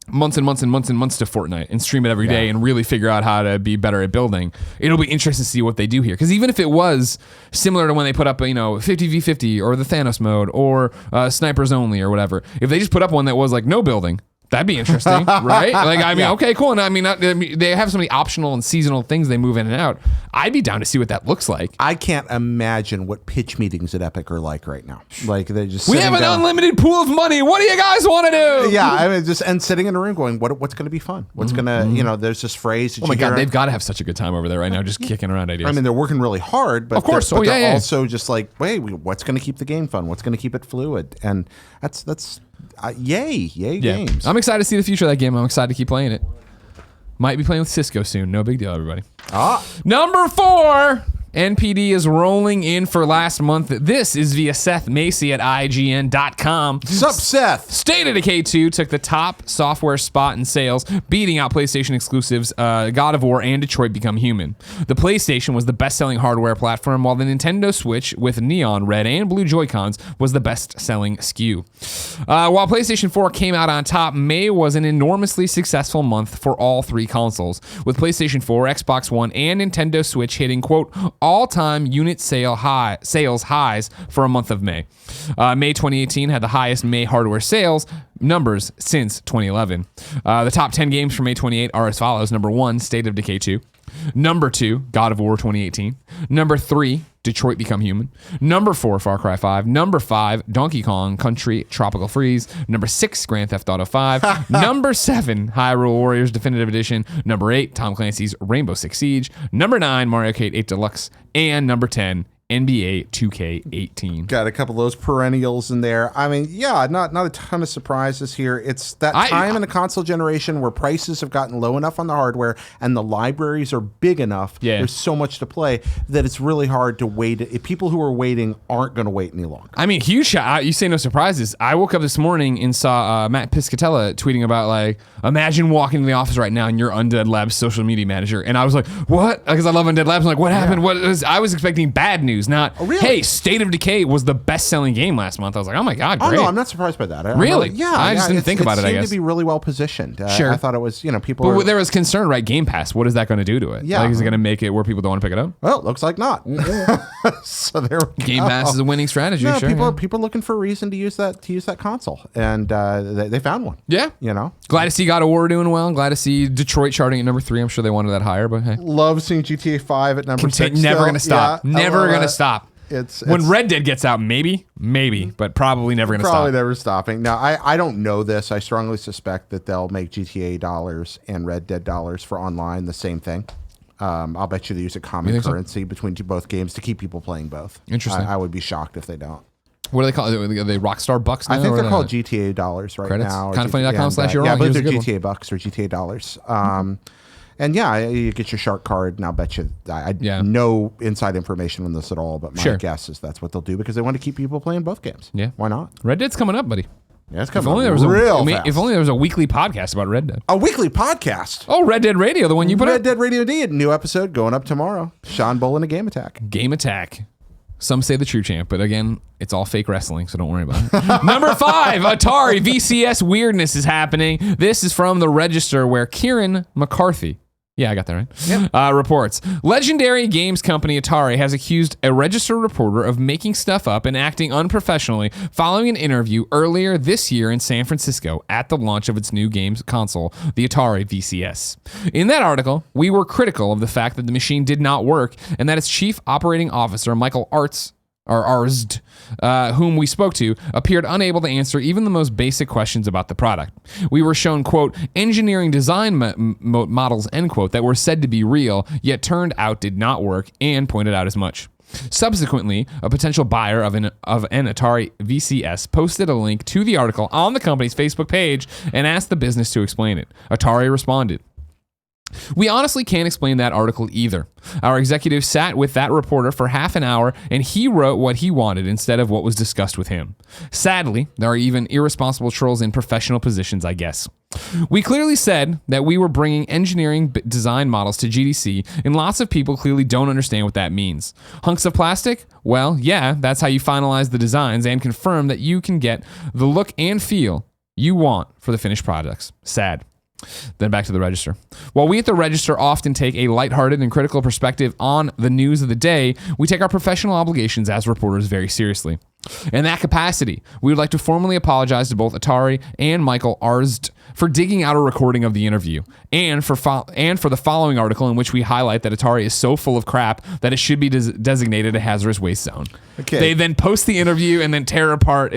S1: months and months and months and months to Fortnite and stream it every day and really figure out how to be better at building. It'll be interesting to see what they do here. Because even if it was similar to when they put up, 50v50 or the Thanos mode or snipers only or whatever, if they just put up one that was like no building, that'd be interesting, right? Like, I mean, okay, cool. And I mean, they have so many optional and seasonal things they move in and out. I'd be down to see what that looks like.
S2: I can't imagine what pitch meetings at Epic are like right now. Like they're just
S1: we have an unlimited pool of money. What do you guys want to do?
S2: Yeah, I mean, just and sitting in a room going, what's going to be fun? What's going to, there's this phrase.
S1: Oh my God, they've got to have such a good time over there right now, just kicking around ideas.
S2: I mean, they're working really hard, but
S1: of course,
S2: they're also just like, wait, what's going to keep the game fun? What's going to keep it fluid? And that's. Yay games.
S1: I'm excited to see the future of that game. I'm excited to keep playing it. Might be playing with Cisco soon. No big deal, everybody. Number 4. NPD is rolling in for last month. This is via Seth Macy at IGN.com.
S2: Sup, Seth?
S1: State of Decay 2 took the top software spot in sales, beating out PlayStation exclusives God of War and Detroit Become Human. The PlayStation was the best-selling hardware platform, while the Nintendo Switch with neon red and blue Joy-Cons was the best-selling SKU. While PlayStation 4 came out on top, May was an enormously successful month for all 3 consoles, with PlayStation 4, Xbox One, and Nintendo Switch hitting, quote, all-time unit sales highs for a month of May. May 2018 had the highest May hardware sales numbers since 2011. The top 10 games for May 28 are as follows. Number 1, State of Decay 2. Number 2, God of War 2018. Number 3, Detroit Become Human. Number 4, Far Cry 5. Number 5, Donkey Kong Country Tropical Freeze. Number 6, Grand Theft Auto 5. Number 7, Hyrule Warriors Definitive Edition. Number 8, Tom Clancy's Rainbow Six Siege. Number 9, Mario Kart 8 Deluxe. And number 10, NBA 2K18.
S2: Got a couple of those perennials in there. I mean, yeah, not a ton of surprises here. It's that time in the console generation where prices have gotten low enough on the hardware and the libraries are big enough. Yeah. There's so much to play that it's really hard to wait. If people who are waiting aren't going to wait any longer.
S1: I mean, huge shot. You say no surprises. I woke up this morning and saw Matt Piscatella tweeting about, like, imagine walking into the office right now and you're Undead Labs social media manager. And I was like, what? Because I love Undead Labs. I'm like, what happened? I was expecting bad news. Not, hey, State of Decay was the best-selling game last month. I was like, oh my God, great.
S2: Oh no, I'm not surprised by that.
S1: Really?
S2: I
S1: just didn't think about it, I guess.
S2: It seemed to be really well positioned.
S1: Sure.
S2: I thought it was, people
S1: But there was concern, right? Game Pass, what is that going to do to it?
S2: Yeah.
S1: Like, is it going to make it where people don't want to pick it up?
S2: Well, it looks like not. So there we go.
S1: Game Pass is a winning strategy,
S2: no,
S1: sure.
S2: People are looking for a reason to use that console, and they found one.
S1: Yeah. Glad to see God of War doing well. Glad to see Detroit charting at number 3. I'm sure they wanted that higher, but hey.
S2: Love seeing GTA 5 at number 6.
S1: Never going to stop.
S2: Yeah,
S1: never going to stop.
S2: It's
S1: when Red Dead gets out, maybe, but probably never going to stop.
S2: Probably never stopping. Now, I don't know this. I strongly suspect that they'll make GTA dollars and Red Dead dollars for online the same thing. I'll bet you they use a common currency between both games to keep people playing both.
S1: Interesting.
S2: I would be shocked if they don't.
S1: What do they call it? Are they Rockstar Bucks now?
S2: I think they're called GTA dollars right
S1: credits?
S2: now.
S1: Kindoffunny.com/you're
S2: yeah,
S1: wrong.
S2: I believe they're GTA Bucks or GTA dollars. And yeah, you get your shark card, and I'll bet you I no inside information on this at all, but my guess is that's what they'll do because they want to keep people playing both games.
S1: Yeah.
S2: Why not?
S1: Red Dead's coming up, buddy.
S2: Yeah, it's coming up real fast.
S1: If only there was a weekly podcast about Red Dead.
S2: A weekly podcast?
S1: Oh, Red Dead Radio, the one you put up?
S2: Red Dead Radio D, new episode going up tomorrow. Sean Bolin and Game Attack.
S1: Game Attack. Some say the true champ, but again, it's all fake wrestling, so don't worry about it. Number 5, Atari VCS Weirdness is happening. This is from the Register where Kieren McCarthy, yeah, I got that right. Yep. Reports. Legendary games company Atari has accused a Register reporter of making stuff up and acting unprofessionally following an interview earlier this year in San Francisco at the launch of its new games console, the Atari VCS. In that article, we were critical of the fact that the machine did not work and that its chief operating officer, Michael Arts, or Arzd, whom we spoke to, appeared unable to answer even the most basic questions about the product. We were shown, quote, engineering design models, end quote, that were said to be real, yet turned out did not work, and pointed out as much. Subsequently, a potential buyer of an Atari VCS posted a link to the article on the company's Facebook page and asked the business to explain it. Atari responded, we honestly can't explain that article either. Our executive sat with that reporter for half an hour and he wrote what he wanted instead of what was discussed with him. Sadly, there are even irresponsible trolls in professional positions, I guess. We clearly said that we were bringing engineering design models to GDC, and lots of people clearly don't understand what that means. Hunks of plastic? Well, yeah, that's how you finalize the designs and confirm that you can get the look and feel you want for the finished products. Sad. Then back to the Register. While we at the Register often take a lighthearted and critical perspective on the news of the day, we take our professional obligations as reporters very seriously. In that capacity, we would like to formally apologize to both Atari and Michael Arzd for digging out a recording of the interview, and for the following article in which we highlight that Atari is so full of crap that it should be designated a hazardous waste zone.
S2: Okay.
S1: They then post the interview and then tear apart,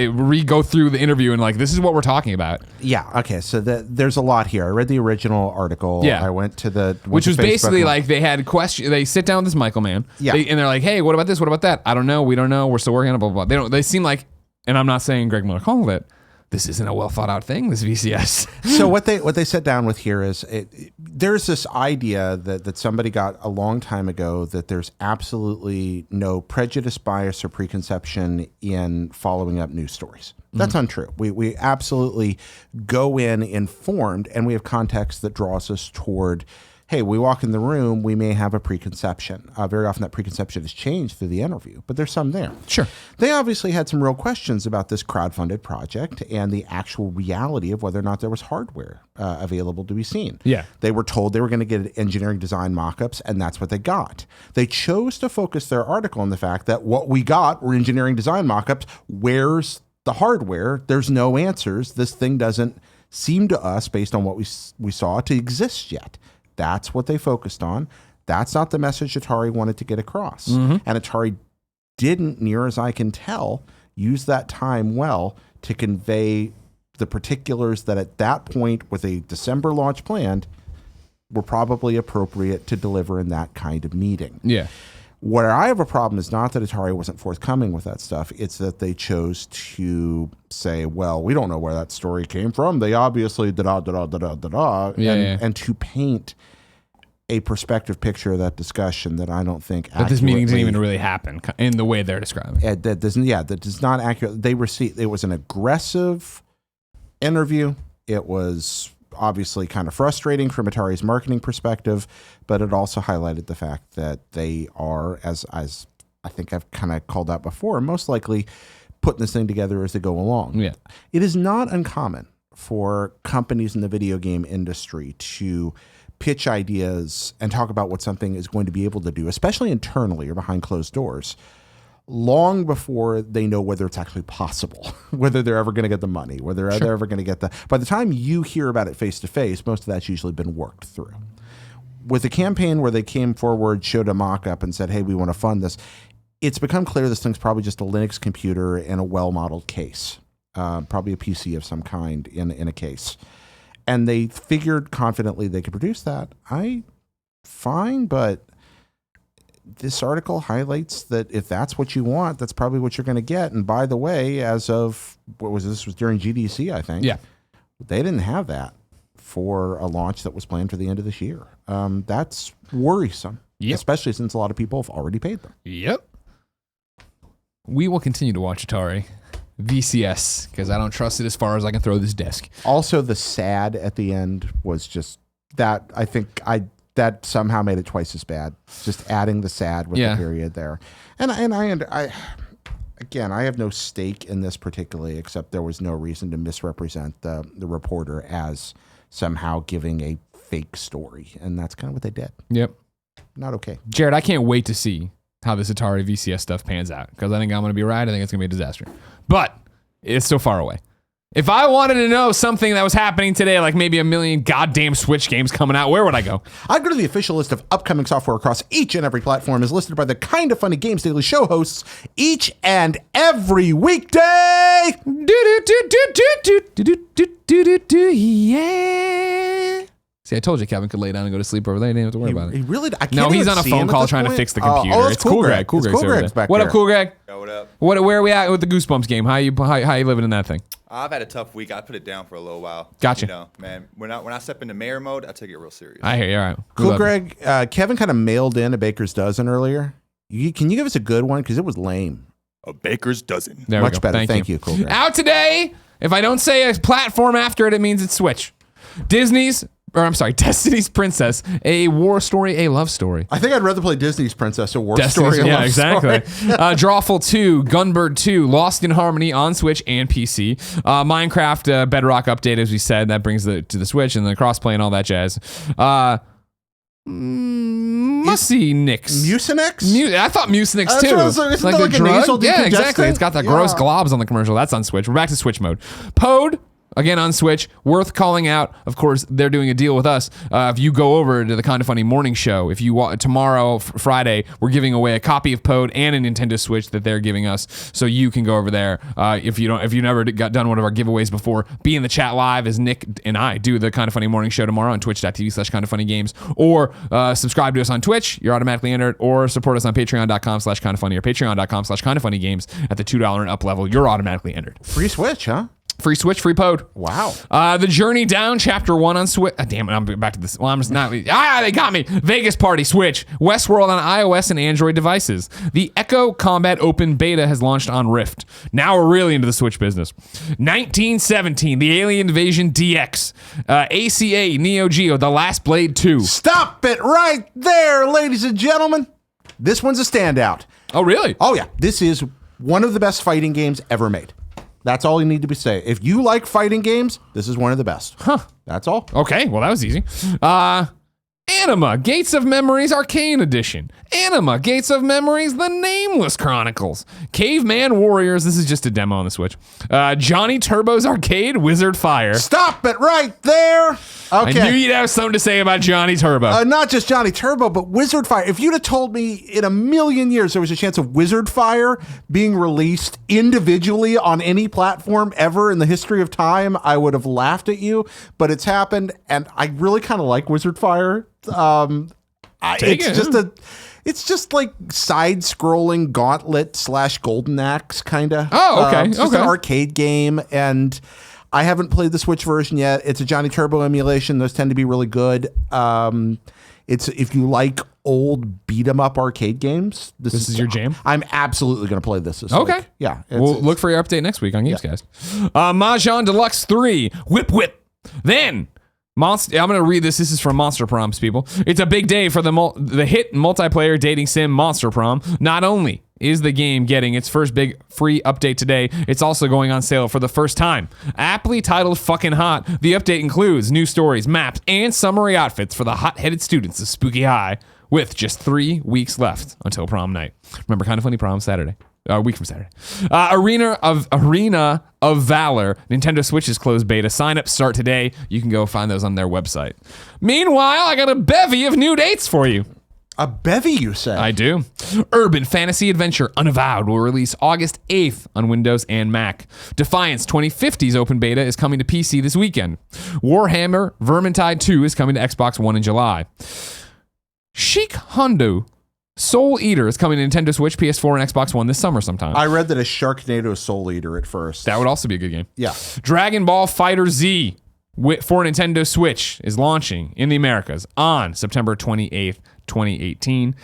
S1: go through the interview and like, this is what we're talking about.
S2: Yeah. Okay. So there's a lot here. I read the original article.
S1: Yeah.
S2: I went to
S1: which was basically like they had questions. They sit down with this Michael man.
S2: Yeah.
S1: And they're like, hey, what about this? What about that? I don't know. We don't know. We're still working on it. Blah, blah, blah. They seem like, and I'm not saying Greg Miller called it, this isn't a well thought out thing, this VCS.
S2: So what they sit down with here is there's this idea that somebody got a long time ago that there's absolutely no prejudice, bias, or preconception in following up news stories. That's untrue. We absolutely go in informed, and we have context that draws us toward, hey, we walk in the room, we may have a preconception. Very often that preconception is changed through the interview, but there's some there.
S1: Sure.
S2: They obviously had some real questions about this crowdfunded project and the actual reality of whether or not there was hardware available to be seen.
S1: Yeah.
S2: They were told they were going to get engineering design mock-ups, and that's what they got. They chose to focus their article on the fact that what we got were engineering design mock-ups. Where's the hardware? There's no answers. This thing doesn't seem to us, based on what we saw, to exist yet. That's what they focused on. That's not the message Atari wanted to get across. Mm-hmm. And Atari didn't, near as I can tell, use that time well to convey the particulars that at that point, with a December launch planned, were probably appropriate to deliver in that kind of meeting.
S1: Yeah.
S2: Where I have a problem is not that Atari wasn't forthcoming with that stuff. It's that they chose to say, well, we don't know where that story came from. They obviously and to paint a perspective picture of that discussion that I don't think
S1: that this meeting didn't even really happen in the way they're describing.
S2: That does not accurate. It was an aggressive interview. It was obviously kind of frustrating from Atari's marketing perspective, but it also highlighted the fact that they are, as I think I've kind of called out before, most likely putting this thing together as they go along.
S1: Yeah.
S2: It is not uncommon for companies in the video game industry to pitch ideas and talk about what something is going to be able to do, especially internally or behind closed doors, long before they know whether it's actually possible, whether they're ever going to get the money, whether they're ever going to get by the time you hear about it face to face, most of that's usually been worked through. With the campaign where they came forward, showed a mock-up and said, hey, we want to fund this, it's become clear this thing's probably just a Linux computer in a well-modeled case, probably a PC of some kind in a case. And they figured confidently they could produce that. Fine, but this article highlights that if that's what you want, that's probably what you're going to get. And by the way, as of, this was during GDC, I think. Yeah. They didn't have that for a launch that was planned for the end of this year. That's worrisome, especially since a lot of people have already paid them.
S1: Yep. We will continue to watch Atari VCS because I don't trust it as far as I can throw this disc.
S2: Also, the sad at the end was just that. I think that somehow made it twice as bad. Just adding the sad with the period there. And I again, I have no stake in this particularly, except there was no reason to misrepresent the reporter as somehow giving a fake story. And that's kind of what they did.
S1: Yep.
S2: Not okay.
S1: Jared, I can't wait to see how this Atari VCS stuff pans out because I think I'm going to be right. I think it's going to be a disaster. But it's so far away. If I wanted to know something that was happening today, like maybe a million goddamn Switch games coming out, where would I go?
S2: I'd go to the official list of upcoming software across each and every platform as listed by the Kinda Funny Games Daily show hosts each and every weekday.
S1: Yeah. See, I told you Kevin could lay down and go to sleep over there. You didn't have to worry about it.
S2: He really, I can't
S1: No, he's
S2: even
S1: on a
S2: see
S1: phone
S2: him at
S1: call
S2: this
S1: trying to
S2: point.
S1: fix the computer.
S2: Oh,
S1: it's Cool Greg. Cool Greg's over
S2: Greg's
S1: there.
S2: back
S1: What
S2: here.
S1: up, Cool Greg?
S4: Yo, what up?
S1: Where are we at with the Goosebumps game? How you living in that thing?
S4: I've had a tough week. I put it down for a little while.
S1: Gotcha.
S4: You know, man, when I step into mayor mode, I take it real serious.
S1: I hear you. All right. We
S2: Cool
S1: love you.
S2: Greg, Kevin kind of mailed in a baker's dozen earlier. Can you give us a good one? Because it was lame.
S4: A baker's dozen.
S1: There we
S2: Much
S1: go.
S2: better.
S1: Thank
S2: Thank you, Cool Greg.
S1: Out today. If I don't say a platform after it, it means it's Switch. Destiny's Princess, a war story, a love story.
S2: I think I'd rather play Disney's Princess, a war story. a
S1: Yeah,
S2: love
S1: exactly.
S2: story.
S1: Drawful 2, Gunbird 2, Lost in Harmony on Switch and PC. Minecraft Bedrock update, as we said, that brings to the Switch and the crossplay and all that jazz. Mucinex. I thought Mucinex
S2: That's
S1: too.
S2: what I was like, isn't that like a nasal
S1: Yeah, exactly.
S2: decongestant?
S1: It's got the
S2: Yeah.
S1: gross globs on the commercial. That's on Switch. We're back to Switch mode. Pode. Again on Switch, worth calling out. Of course, they're doing a deal with us. If you go over to the Kinda Funny morning show, if you want tomorrow, Friday, we're giving away a copy of Pode and a Nintendo Switch that they're giving us, so you can go over there. If you never got done one of our giveaways before, be in the chat live as Nick and I do the Kinda Funny morning show tomorrow on twitch.tv/kindafunnygames, or subscribe to us on Twitch. You're automatically entered, or support us on patreon.com/kindafunny or patreon.com/kindafunnygames at the $2 and up level. You're automatically entered.
S2: Free Switch, huh?
S1: Free Switch, free Pode.
S2: Wow.
S1: The Journey Down, Chapter 1 on Switch. Damn it, I'm back to this. Well, I'm just not. They got me. Vegas Party, Switch. Westworld on iOS and Android devices. The Echo Combat Open Beta has launched on Rift. Now we're really into the Switch business. 1917, The Alien Invasion DX. ACA, Neo Geo, The Last Blade 2.
S2: Stop it right there, ladies and gentlemen. This one's a standout.
S1: Oh, really?
S2: Oh, yeah. This is one of the best fighting games ever made. That's all you need to be saying. If you like fighting games, this is one of the best.
S1: Huh.
S2: That's all.
S1: Okay, well, that was easy. Anima, Gates of Memories Arcane Edition. Anima, Gates of Memories, The Nameless Chronicles. Caveman Warriors, this is just a demo on the Switch. Johnny Turbo's Arcade, Wizard Fire.
S2: Stop it right there. Okay.
S1: I knew you'd have something to say about Johnny Turbo.
S2: Not just Johnny Turbo, but Wizard Fire. If you'd have told me in a million years there was a chance of Wizard Fire being released individually on any platform ever in the history of time, I would have laughed at you. But it's happened, and I really kind of like Wizard Fire. It's just like side-scrolling Gauntlet / Golden Axe kind of.
S1: Oh, okay.
S2: It's just an arcade game, and I haven't played the Switch version yet. It's a Johnny Turbo emulation. Those tend to be really good. It's if you like old beat 'em up arcade games. This
S1: is your jam?
S2: I'm absolutely going to play this
S1: Okay.
S2: week. Yeah.
S1: We'll look for your update next week on Gamescast. Mahjong Deluxe 3, Whip Whip. Then, I'm going to read this. This is from Monster Proms, people. It's a big day for the hit multiplayer dating sim Monster Prom. Not only is the game getting its first big free update today, it's also going on sale for the first time. Aptly titled Fucking Hot, the update includes new stories, maps, and summary outfits for the hot-headed students of Spooky High, with just 3 weeks left until prom night. Remember, Kinda Funny Prom Saturday. A week from Saturday. Arena of Valor, Nintendo Switch's closed beta. Sign-ups start today. You can go find those on their website. Meanwhile, I got a bevy of new dates for you.
S2: A bevy, you say?
S1: I do. Urban Fantasy Adventure Unavowed will release August 8th on Windows and Mac. Defiance 2050's open beta is coming to PC this weekend. Warhammer Vermintide 2 is coming to Xbox One in July. Chic Hondo Soul Eater is coming to Nintendo Switch, PS4, and Xbox One this summer sometime.
S2: I read that a Sharknado Soul Eater at first.
S1: That would also be a good game.
S2: Yeah.
S1: Dragon Ball Fighter Z for Nintendo Switch is launching in the Americas on September 28th, 2018.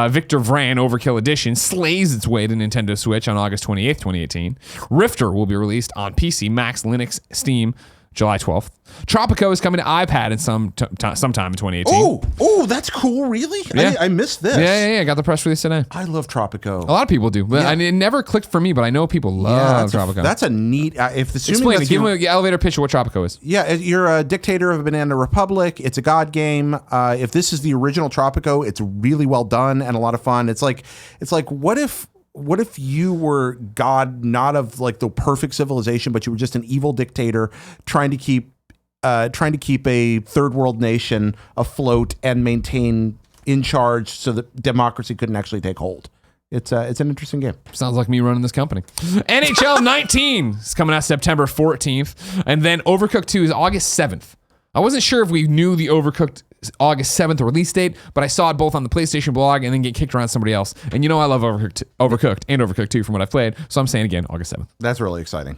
S1: Victor Vran Overkill Edition slays its way to Nintendo Switch on August 28th, 2018. Rifter will be released on PC, Mac, Linux, Steam, July 12th. Tropico is coming to iPad in sometime in 2018.
S2: Oh, that's cool. Really?
S1: Yeah.
S2: I missed this.
S1: Yeah. Got the press release today.
S2: I love Tropico.
S1: A lot of people do. But
S2: Yeah.
S1: it never clicked for me, but I know people love Tropico.
S2: That's a neat. If assuming
S1: Explain it.
S2: that's
S1: Give
S2: your-
S1: me an elevator pitch of what Tropico is.
S2: Yeah, you're a dictator of a banana republic. It's a god game. If this is the original Tropico, it's really well done and a lot of fun. It's like what if what if you were God, not of like the perfect civilization, but you were just an evil dictator trying to keep a third world nation afloat and maintain in charge so that democracy couldn't actually take hold? It's an interesting game.
S1: Sounds like me running this company. NHL 19 is coming out September 14th, and then Overcooked 2 is August 7th. I wasn't sure if we knew the Overcooked August 7th release date, but I saw it both on the PlayStation blog and then get kicked around somebody else. And you know I love Overcooked and Overcooked 2 from what I've played, so I'm saying again, August 7th.
S2: That's really exciting.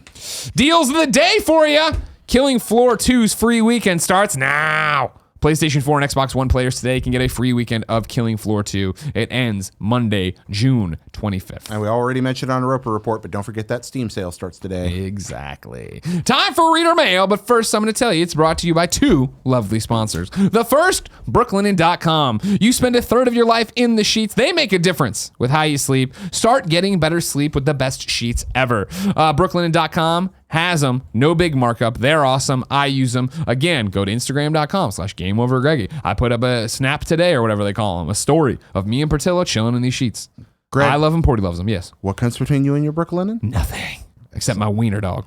S1: Deals of the day for you. Killing Floor 2's free weekend starts now. PlayStation 4 and Xbox One players today can get a free weekend of Killing Floor 2. It ends Monday, June 25th.
S2: And we already mentioned on a Roper Report, but don't forget that Steam sale starts today.
S1: Exactly. Time for Reader Mail, but first I'm going to tell you it's brought to you by two lovely sponsors. The first, Brooklinen.com. You spend a third of your life in the sheets. They make a difference with how you sleep. Start getting better sleep with the best sheets ever. Brooklinen.com has them. No big markup. They're awesome. I use them. Again, go to Instagram.com/GameOverGreggy. I put up a snap today or whatever they call them, a story of me and Portillo chilling in these sheets.
S2: Greg,
S1: I love them. Porty loves them. Yes.
S2: What comes between you and your Brooklinen?
S1: Nothing. Except my wiener dog.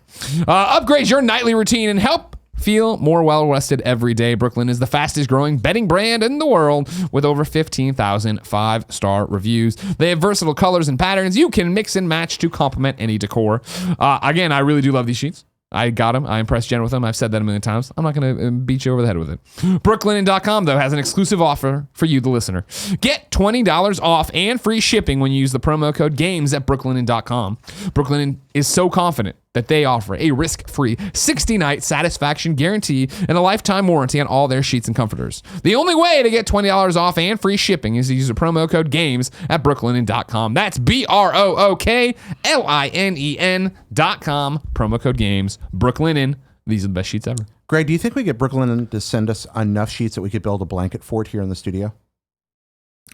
S1: Upgrade your nightly routine and help feel more well-rested every day. Brooklyn is the fastest growing bedding brand in the world with over 15,000 five-star reviews. They have versatile colors and patterns you can mix and match to complement any decor. Again, I really do love these sheets. I got them. I impressed Jen with them. I've said that a million times. I'm not going to beat you over the head with it. Brooklinen.com, though, has an exclusive offer for you, the listener. Get $20 off and free shipping when you use the promo code GAMES at Brooklinen.com. Brooklinen is so confident that they offer a risk-free 60-night satisfaction guarantee and a lifetime warranty on all their sheets and comforters. The only way to get $20 off and free shipping is to use the promo code GAMES at Brooklinen.com. That's BROOKLINEN.com. Promo code GAMES. Brooklinen. These are the best sheets ever.
S2: Greg, do you think we get Brooklinen to send us enough sheets that we could build a blanket fort here in the studio?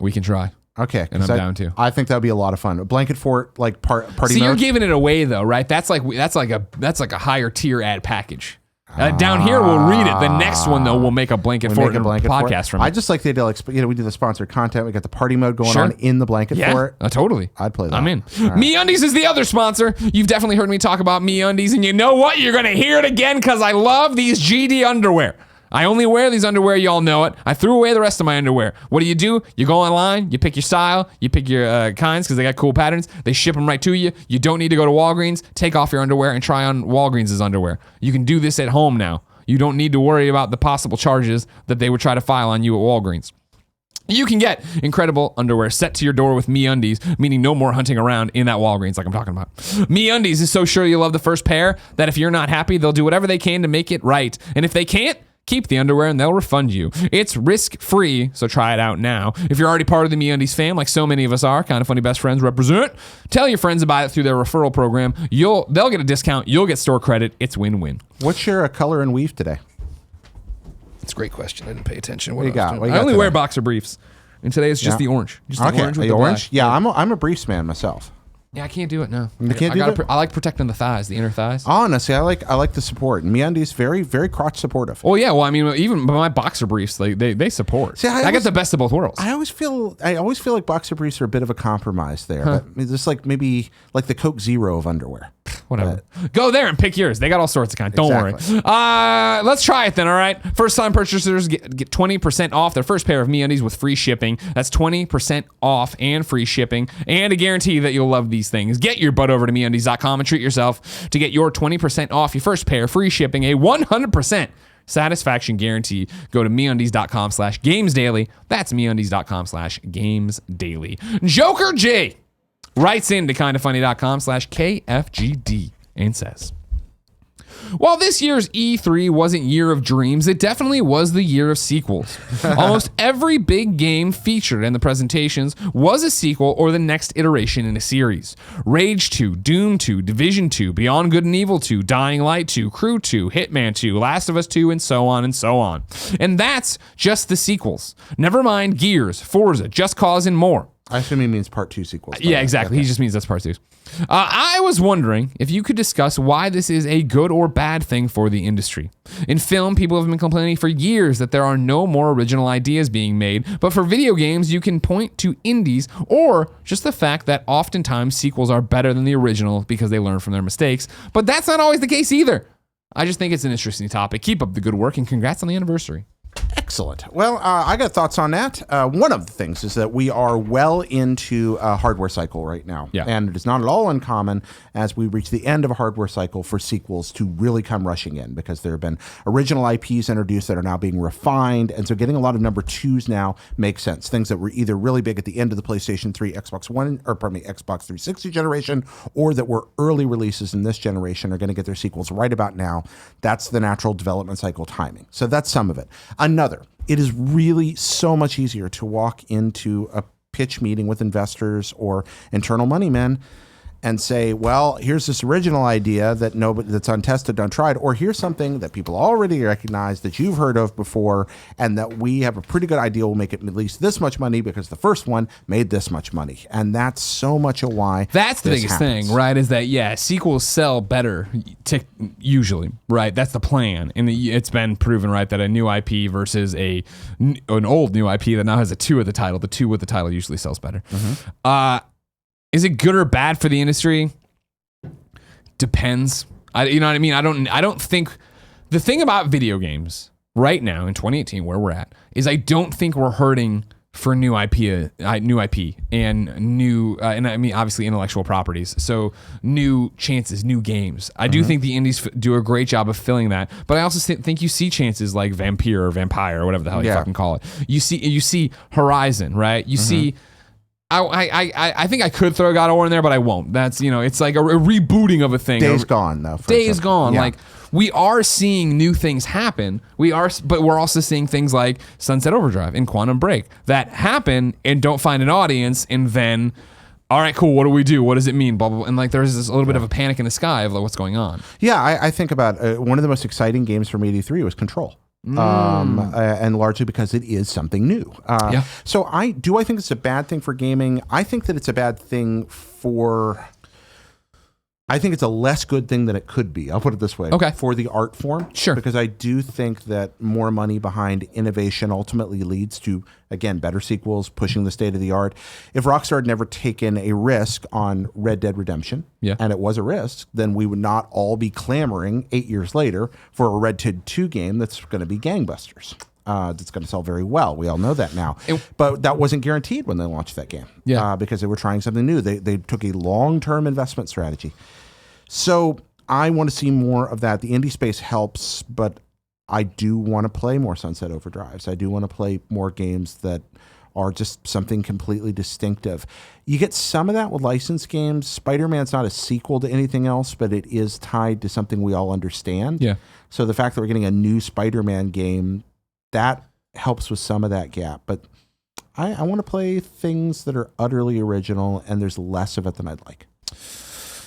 S1: We can try.
S2: Okay.
S1: And I'm down too.
S2: I think that would be a lot of fun. A blanket fort, like party mode.
S1: See, you're giving it away though, right? That's like a higher tier ad package. Down here, we'll read it. The next one, though, we'll make a blanket fort and podcast from it.
S2: I just like the idea, like, we do the sponsored content. We got the party mode going on in the blanket fort.
S1: Totally.
S2: I'd play that.
S1: I'm in.
S2: Right.
S1: MeUndies is the other sponsor. You've definitely heard me talk about MeUndies, and you know what? You're going to hear it again because I love these GD underwear. I only wear these underwear, y'all know it. I threw away the rest of my underwear. What do? You go online, you pick your style, you pick your kinds because they got cool patterns. They ship them right to you. You don't need to go to Walgreens. Take off your underwear and try on Walgreens' underwear. You can do this at home now. You don't need to worry about the possible charges that they would try to file on you at Walgreens. You can get incredible underwear sent to your door with MeUndies, meaning no more hunting around in that Walgreens like I'm talking about. MeUndies is so sure you love the first pair that if you're not happy, they'll do whatever they can to make it right. And if they can't, keep the underwear and they'll refund you. It's risk-free, so try it out now. If you're already part of the MeUndies fam, like so many of us are, Kind of Funny Best Friends represent, tell your friends about it through their referral program. They'll get a discount. You'll get store credit. It's win-win.
S2: What's your color and weave today?
S1: That's a great question. I didn't pay attention.
S2: What you got?
S1: I only wear boxer briefs, and today it's just the orange. Just the orange with the
S2: orange?
S1: black.
S2: Yeah, I'm a briefs man myself.
S1: Yeah, I can't do it now.
S2: You can't do it?
S1: I like protecting the thighs, the inner thighs.
S2: Honestly, I like the support. And MeUndies very, very crotch supportive.
S1: Oh yeah, well I mean even my boxer briefs they support.
S2: See,
S1: I get the best of both worlds.
S2: I always feel like boxer briefs are a bit of a compromise there. But it's just like maybe like the Coke Zero of underwear.
S1: Whatever. Go there and pick yours. They got all sorts of kinds. Don't worry. Let's try it then, all right? First-time purchasers get 20% off their first pair of MeUndies with free shipping. That's 20% off and free shipping. And a guarantee that you'll love these things. Get your butt over to MeUndies.com and treat yourself to get your 20% off your first pair, free shipping, a 100% satisfaction guarantee. Go to MeUndies.com/GamesDaily. That's MeUndies.com/GamesDaily. JokerJay writes into kindoffunny.com/KFGD and says, while this year's E3 wasn't Year of Dreams, it definitely was the year of sequels. Almost every big game featured in the presentations was a sequel or the next iteration in a series. Rage 2, Doom 2, Division 2, Beyond Good and Evil 2, Dying Light 2, Crew 2, Hitman 2, Last of Us 2, and so on and so on. And that's just the sequels. Never mind Gears, Forza, Just Cause, and more.
S2: I assume he means part 2 sequels.
S1: Yeah, exactly.
S2: Okay.
S1: He just means that's part 2. I was wondering if you could discuss why this is a good or bad thing for the industry. In film, people have been complaining for years that there are no more original ideas being made, but for video games, you can point to indies or just the fact that oftentimes sequels are better than the original because they learn from their mistakes, but that's not always the case either. I just think it's an interesting topic. Keep up the good work and congrats on the anniversary.
S2: Excellent. Well, I got thoughts on that. One of the things is that we are well into a hardware cycle right now.
S1: Yeah.
S2: And it is not at all uncommon as we reach the end of a hardware cycle for sequels to really come rushing in because there have been original IPs introduced that are now being refined. And so getting a lot of number 2s now makes sense. Things that were either really big at the end of the PlayStation 3, Xbox 360 generation, or that were early releases in this generation are going to get their sequels right about now. That's the natural development cycle timing. So that's some of it. Another, it is really so much easier to walk into a pitch meeting with investors or internal money men and say, well, here's this original idea that that's untested, untried, or here's something that people already recognize that you've heard of before and that we have a pretty good idea will make it at least this much money because the first one made this much money. And that's so much a why.
S1: That's the biggest thing, right? Is that, yeah, sequels sell better usually, right? That's the plan. And it's been proven, right, that a new IP versus an old new IP that now has a 2 at the title, the 2 with the title usually sells better. Is it good or bad for the industry? Depends. You know what I mean? I don't think the thing about video games right now in 2018, where we're at, is I don't think we're hurting for new IP and new, and I mean obviously intellectual properties. So new chances, new games. I do think the indies do a great job of filling that, but I also think you see chances like Vampire or whatever the hell you fucking call it. You see Horizon, right? You see. I think I could throw God of War in there, but I won't. That's, it's like a rebooting of a thing.
S2: Days Gone, though.
S1: Days Gone.
S2: Yeah.
S1: Like, we are seeing new things happen. But we're also seeing things like Sunset Overdrive and Quantum Break that happen and don't find an audience, and then, all right, cool, what do we do? What does it mean? Blah, blah, blah. And like, there's this little bit of a panic in the sky of like, what's going on.
S2: Yeah, I think about one of the most exciting games from '83 was Control. And largely because it is something new. So I think it's a bad thing for gaming. I think that it's a bad thing I think it's a less good thing than it could be. I'll put it this way.
S1: Okay.
S2: For the art form.
S1: Sure.
S2: Because I do think that more money behind innovation ultimately leads to, again, better sequels, pushing the state of the art. If Rockstar had never taken a risk on Red Dead Redemption, and it was a risk, then we would not all be clamoring 8 years later for a Red Dead 2 game that's going to be gangbusters. That's going to sell very well. We all know that now. But that wasn't guaranteed when they launched that game. Because they were trying something new. They took a long-term investment strategy. So I want to see more of that. The indie space helps, but I do want to play more Sunset Overdrives. I do want to play more games that are just something completely distinctive. You get some of that with licensed games. Spider-Man's not a sequel to anything else, but it is tied to something we all understand.
S1: Yeah.
S2: So the fact that we're getting a new Spider-Man game, that helps with some of that gap. But I want to play things that are utterly original, and there's less of it than I'd like.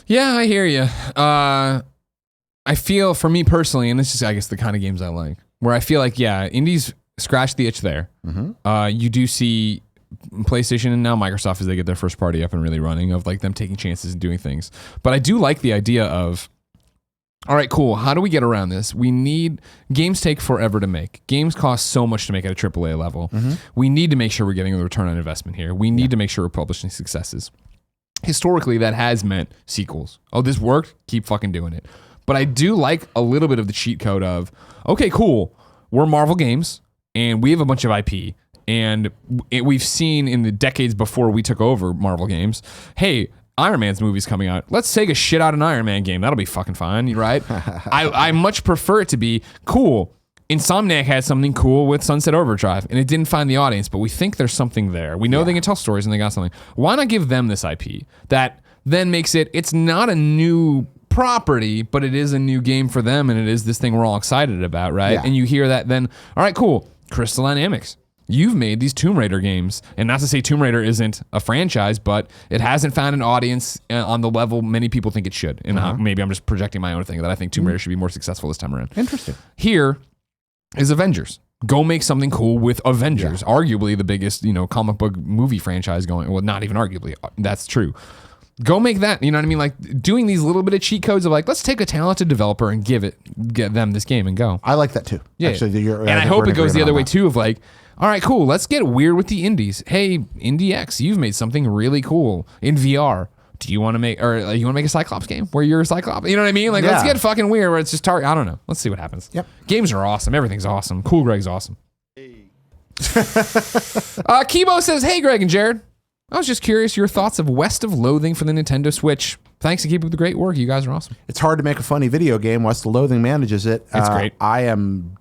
S1: Yeah, I hear you. I feel, for me personally, and this is, I guess, the kind of games I like, where I feel like, indies scratch the itch there. You do see PlayStation and now Microsoft as they get their first party up and really running, of like them taking chances and doing things. But I do like the idea of, all right, cool, how do we get around this? Games take forever to make. Games cost so much to make at a AAA level. We need to make sure we're getting a return on investment here. We need to make sure we're publishing successes. Historically, that has meant sequels. Oh, this worked? Keep fucking doing it. But I do like a little bit of the cheat code of, okay, cool, we're Marvel Games, and we have a bunch of IP, and we've seen in the decades before we took over Marvel Games, hey, Iron Man's movie's coming out. Let's take a shit out an Iron Man game. That'll be fucking fine, right? I much prefer it to be, cool, Insomniac had something cool with Sunset Overdrive, and it didn't find the audience, but we think there's something there. We know they can tell stories, and they got something. Why not give them this IP that then makes it's not a new property, but it is a new game for them, and it is this thing we're all excited about, right? Yeah. And you hear that then, all right, cool, Crystal Dynamics. You've made these Tomb Raider games, and not to say Tomb Raider isn't a franchise, but it hasn't found an audience on the level many people think it should. And maybe I'm just projecting my own thing that I think Tomb Raider should be more successful this time around.
S2: Interesting.
S1: Here is Avengers. Go make something cool with Avengers, arguably the biggest, comic book movie franchise going. Well, not even arguably. That's true. Go make that. You know what I mean? Like doing these little bit of cheat codes of like, let's take a talented developer and get them this game and go.
S2: I like that too.
S1: Yeah.
S2: Actually,
S1: and I hope it goes the other way too of like, all right, cool. Let's get weird with the indies. Hey, Indie X, you've made something really cool in VR. Do you want to make, a Cyclops game where you're a Cyclops? You know what I mean? Like, let's get fucking weird where it's just I don't know. Let's see what happens.
S2: Yep.
S1: Games are awesome. Everything's awesome. Cool Greg's awesome. Keebo says, hey, Greg and Jared. I was just curious your thoughts of West of Loathing for the Nintendo Switch. Thanks to keep up the great work. You guys are awesome.
S2: It's hard to make a funny video game. West of Loathing manages it.
S1: It's great.
S2: I am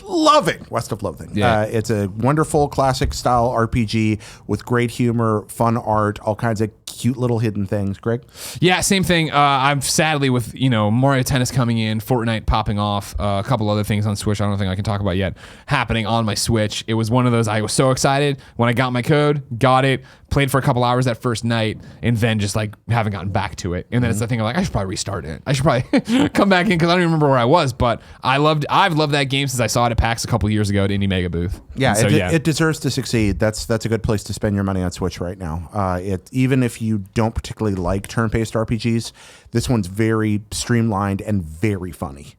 S2: loving West of Loathing.
S1: Yeah.
S2: It's a wonderful classic style RPG with great humor, fun art, all kinds of cute little hidden things. Greg?
S1: Yeah, same thing. I'm sadly with, Mario Tennis coming in, Fortnite popping off, a couple other things on Switch I don't think I can talk about yet, happening on my Switch. It was one of those, I was so excited when I got my code, got it, played for a couple hours that first night, and then just like haven't gotten back to it. And then it's the thing of like, I should probably restart it. I should probably come back in because I don't even remember where I was, but I've loved that game since I saw it at PAX a couple years ago at Indie Mega Booth.
S2: Yeah,
S1: So,
S2: it deserves to succeed. That's a good place to spend your money on Switch right now. Even if you don't particularly like turn-based RPGs, this one's very streamlined and very funny.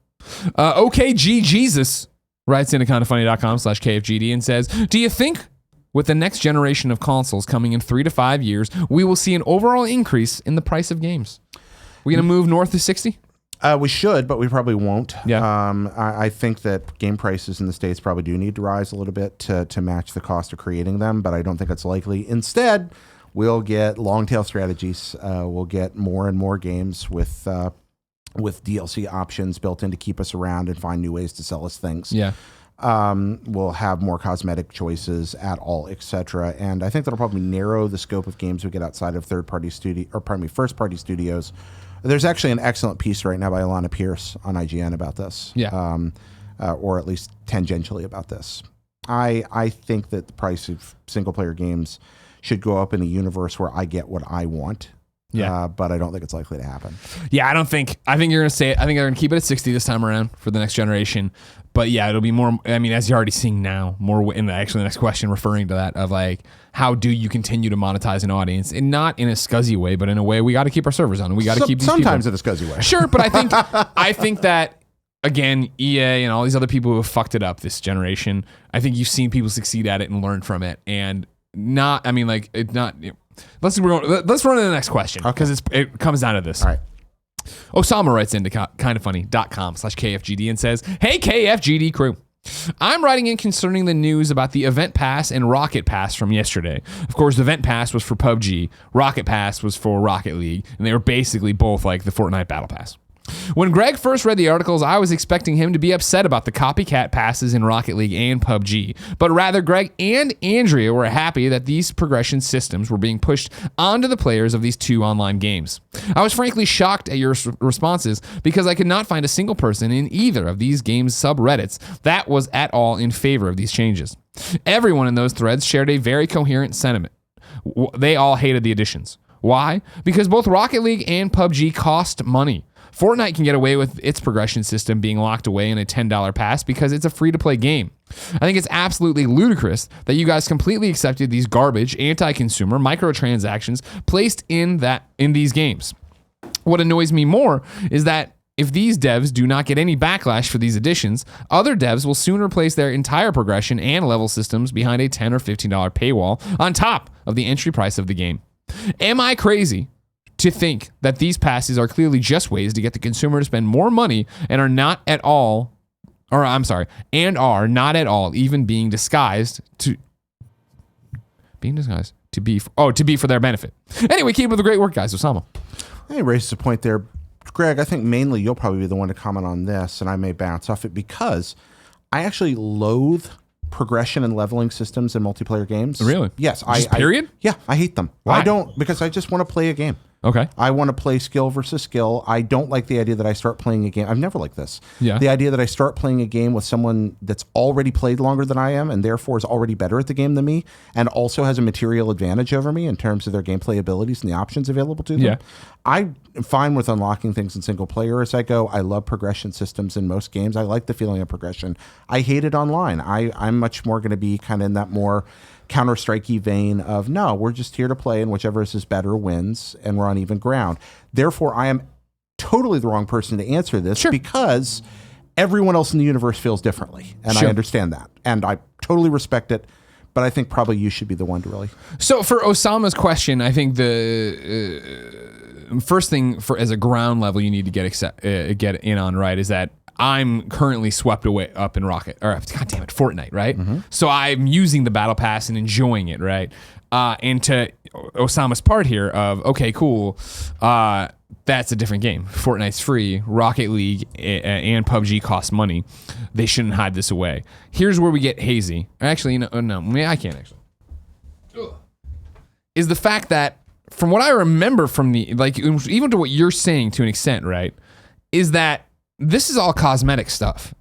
S1: OkGJesus writes into kindafunny.com/KFGD and says, do you think with the next generation of consoles coming in 3 to 5 years, we will see an overall increase in the price of games? We going to move north of 60?
S2: We should, but we probably won't.
S1: Yeah.
S2: I think that game prices in the States probably do need to rise a little bit to match the cost of creating them, but I don't think it's likely. Instead, we'll get long tail strategies. We'll get more and more games with DLC options built in to keep us around and find new ways to sell us things.
S1: Yeah.
S2: We'll have more cosmetic choices at all, etc. And I think that'll probably narrow the scope of games we get outside of first-party studios. There's actually an excellent piece right now by Alana Pierce on IGN about this.
S1: Yeah.
S2: Or at least tangentially about this. I think that the price of single-player games should go up in a universe where I get what I want.
S1: Yeah.
S2: But I don't think it's likely to happen.
S1: Yeah, I think you're going to say it. I think they're going to keep it at 60 this time around for the next generation. But yeah, it'll be more, I mean, as you're already seeing now, more in the next question referring to that of like, how do you continue to monetize an audience? And not in a scuzzy way, but in a way we got to keep our servers on. We got to keep these
S2: sometimes
S1: people.
S2: in a scuzzy way.
S1: Sure, but I think that, again, EA and all these other people who have fucked it up this generation, I think you've seen people succeed at it and learn from it. And let's run to the next question because it comes down to this.
S2: All right.
S1: Osama writes into kindoffunny.com/KFGD and says, hey, KFGD crew. I'm writing in concerning the news about the Event Pass and Rocket Pass from yesterday. Of course, the Event Pass was for PUBG, Rocket Pass was for Rocket League, and they were basically both like the Fortnite Battle Pass. When Greg first read the articles, I was expecting him to be upset about the copycat passes in Rocket League and PUBG, but rather Greg and Andrea were happy that these progression systems were being pushed onto the players of these two online games. I was frankly shocked at your responses because I could not find a single person in either of these games' subreddits that was at all in favor of these changes. Everyone in those threads shared a very coherent sentiment. They all hated the additions. Why? Because both Rocket League and PUBG cost money. Fortnite can get away with its progression system being locked away in a $10 pass because it's a free-to-play game. I think it's absolutely ludicrous that you guys completely accepted these garbage, anti-consumer microtransactions placed in these games. What annoys me more is that if these devs do not get any backlash for these additions, other devs will soon replace their entire progression and level systems behind a $10 or $15 paywall on top of the entry price of the game. Am I crazy to think that these passes are clearly just ways to get the consumer to spend more money and are not at all even being disguised to be for their benefit. Anyway, keep up the great work, guys. Osama.
S2: Hey, raises a point there. Greg, I think mainly you'll probably be the one to comment on this, and I may bounce off it because I actually loathe progression and leveling systems in multiplayer games.
S1: Really?
S2: Yes.
S1: Period?
S2: Yeah, I hate them.
S1: Why?
S2: I don't, because I just want to play a game.
S1: Okay.
S2: I want to play skill versus skill. I don't like the idea that I start playing a game. I've never liked this.
S1: Yeah.
S2: The idea that I start playing a game with someone that's already played longer than I am and therefore is already better at the game than me and also has a material advantage over me in terms of their gameplay abilities and the options available to them.
S1: Yeah.
S2: I'm fine with unlocking things in single player as I go. I love progression systems in most games. I like the feeling of progression. I hate it online. I'm much more going to be kind of in that more Counter-Strike-y vein of, no, we're just here to play and whichever is better wins and we're on even ground. Therefore, I am totally the wrong person to answer this because everyone else in the universe feels differently. And I understand that. And I totally respect it. But I think probably you should be the one to really.
S1: So for Osama's question, I think the first thing for as a ground level you need to get in on, right, is that I'm currently swept away up in Fortnite, right? Mm-hmm. So I'm using the battle pass and enjoying it, right? And to Osama's part here of, okay, cool, that's a different game. Fortnite's free. Rocket League and PUBG cost money. They shouldn't hide this away. Here's where we get hazy. Actually, no, I can't actually. Is the fact that from what I remember from the, like, even to what you're saying to an extent, right, is that this is all cosmetic stuff.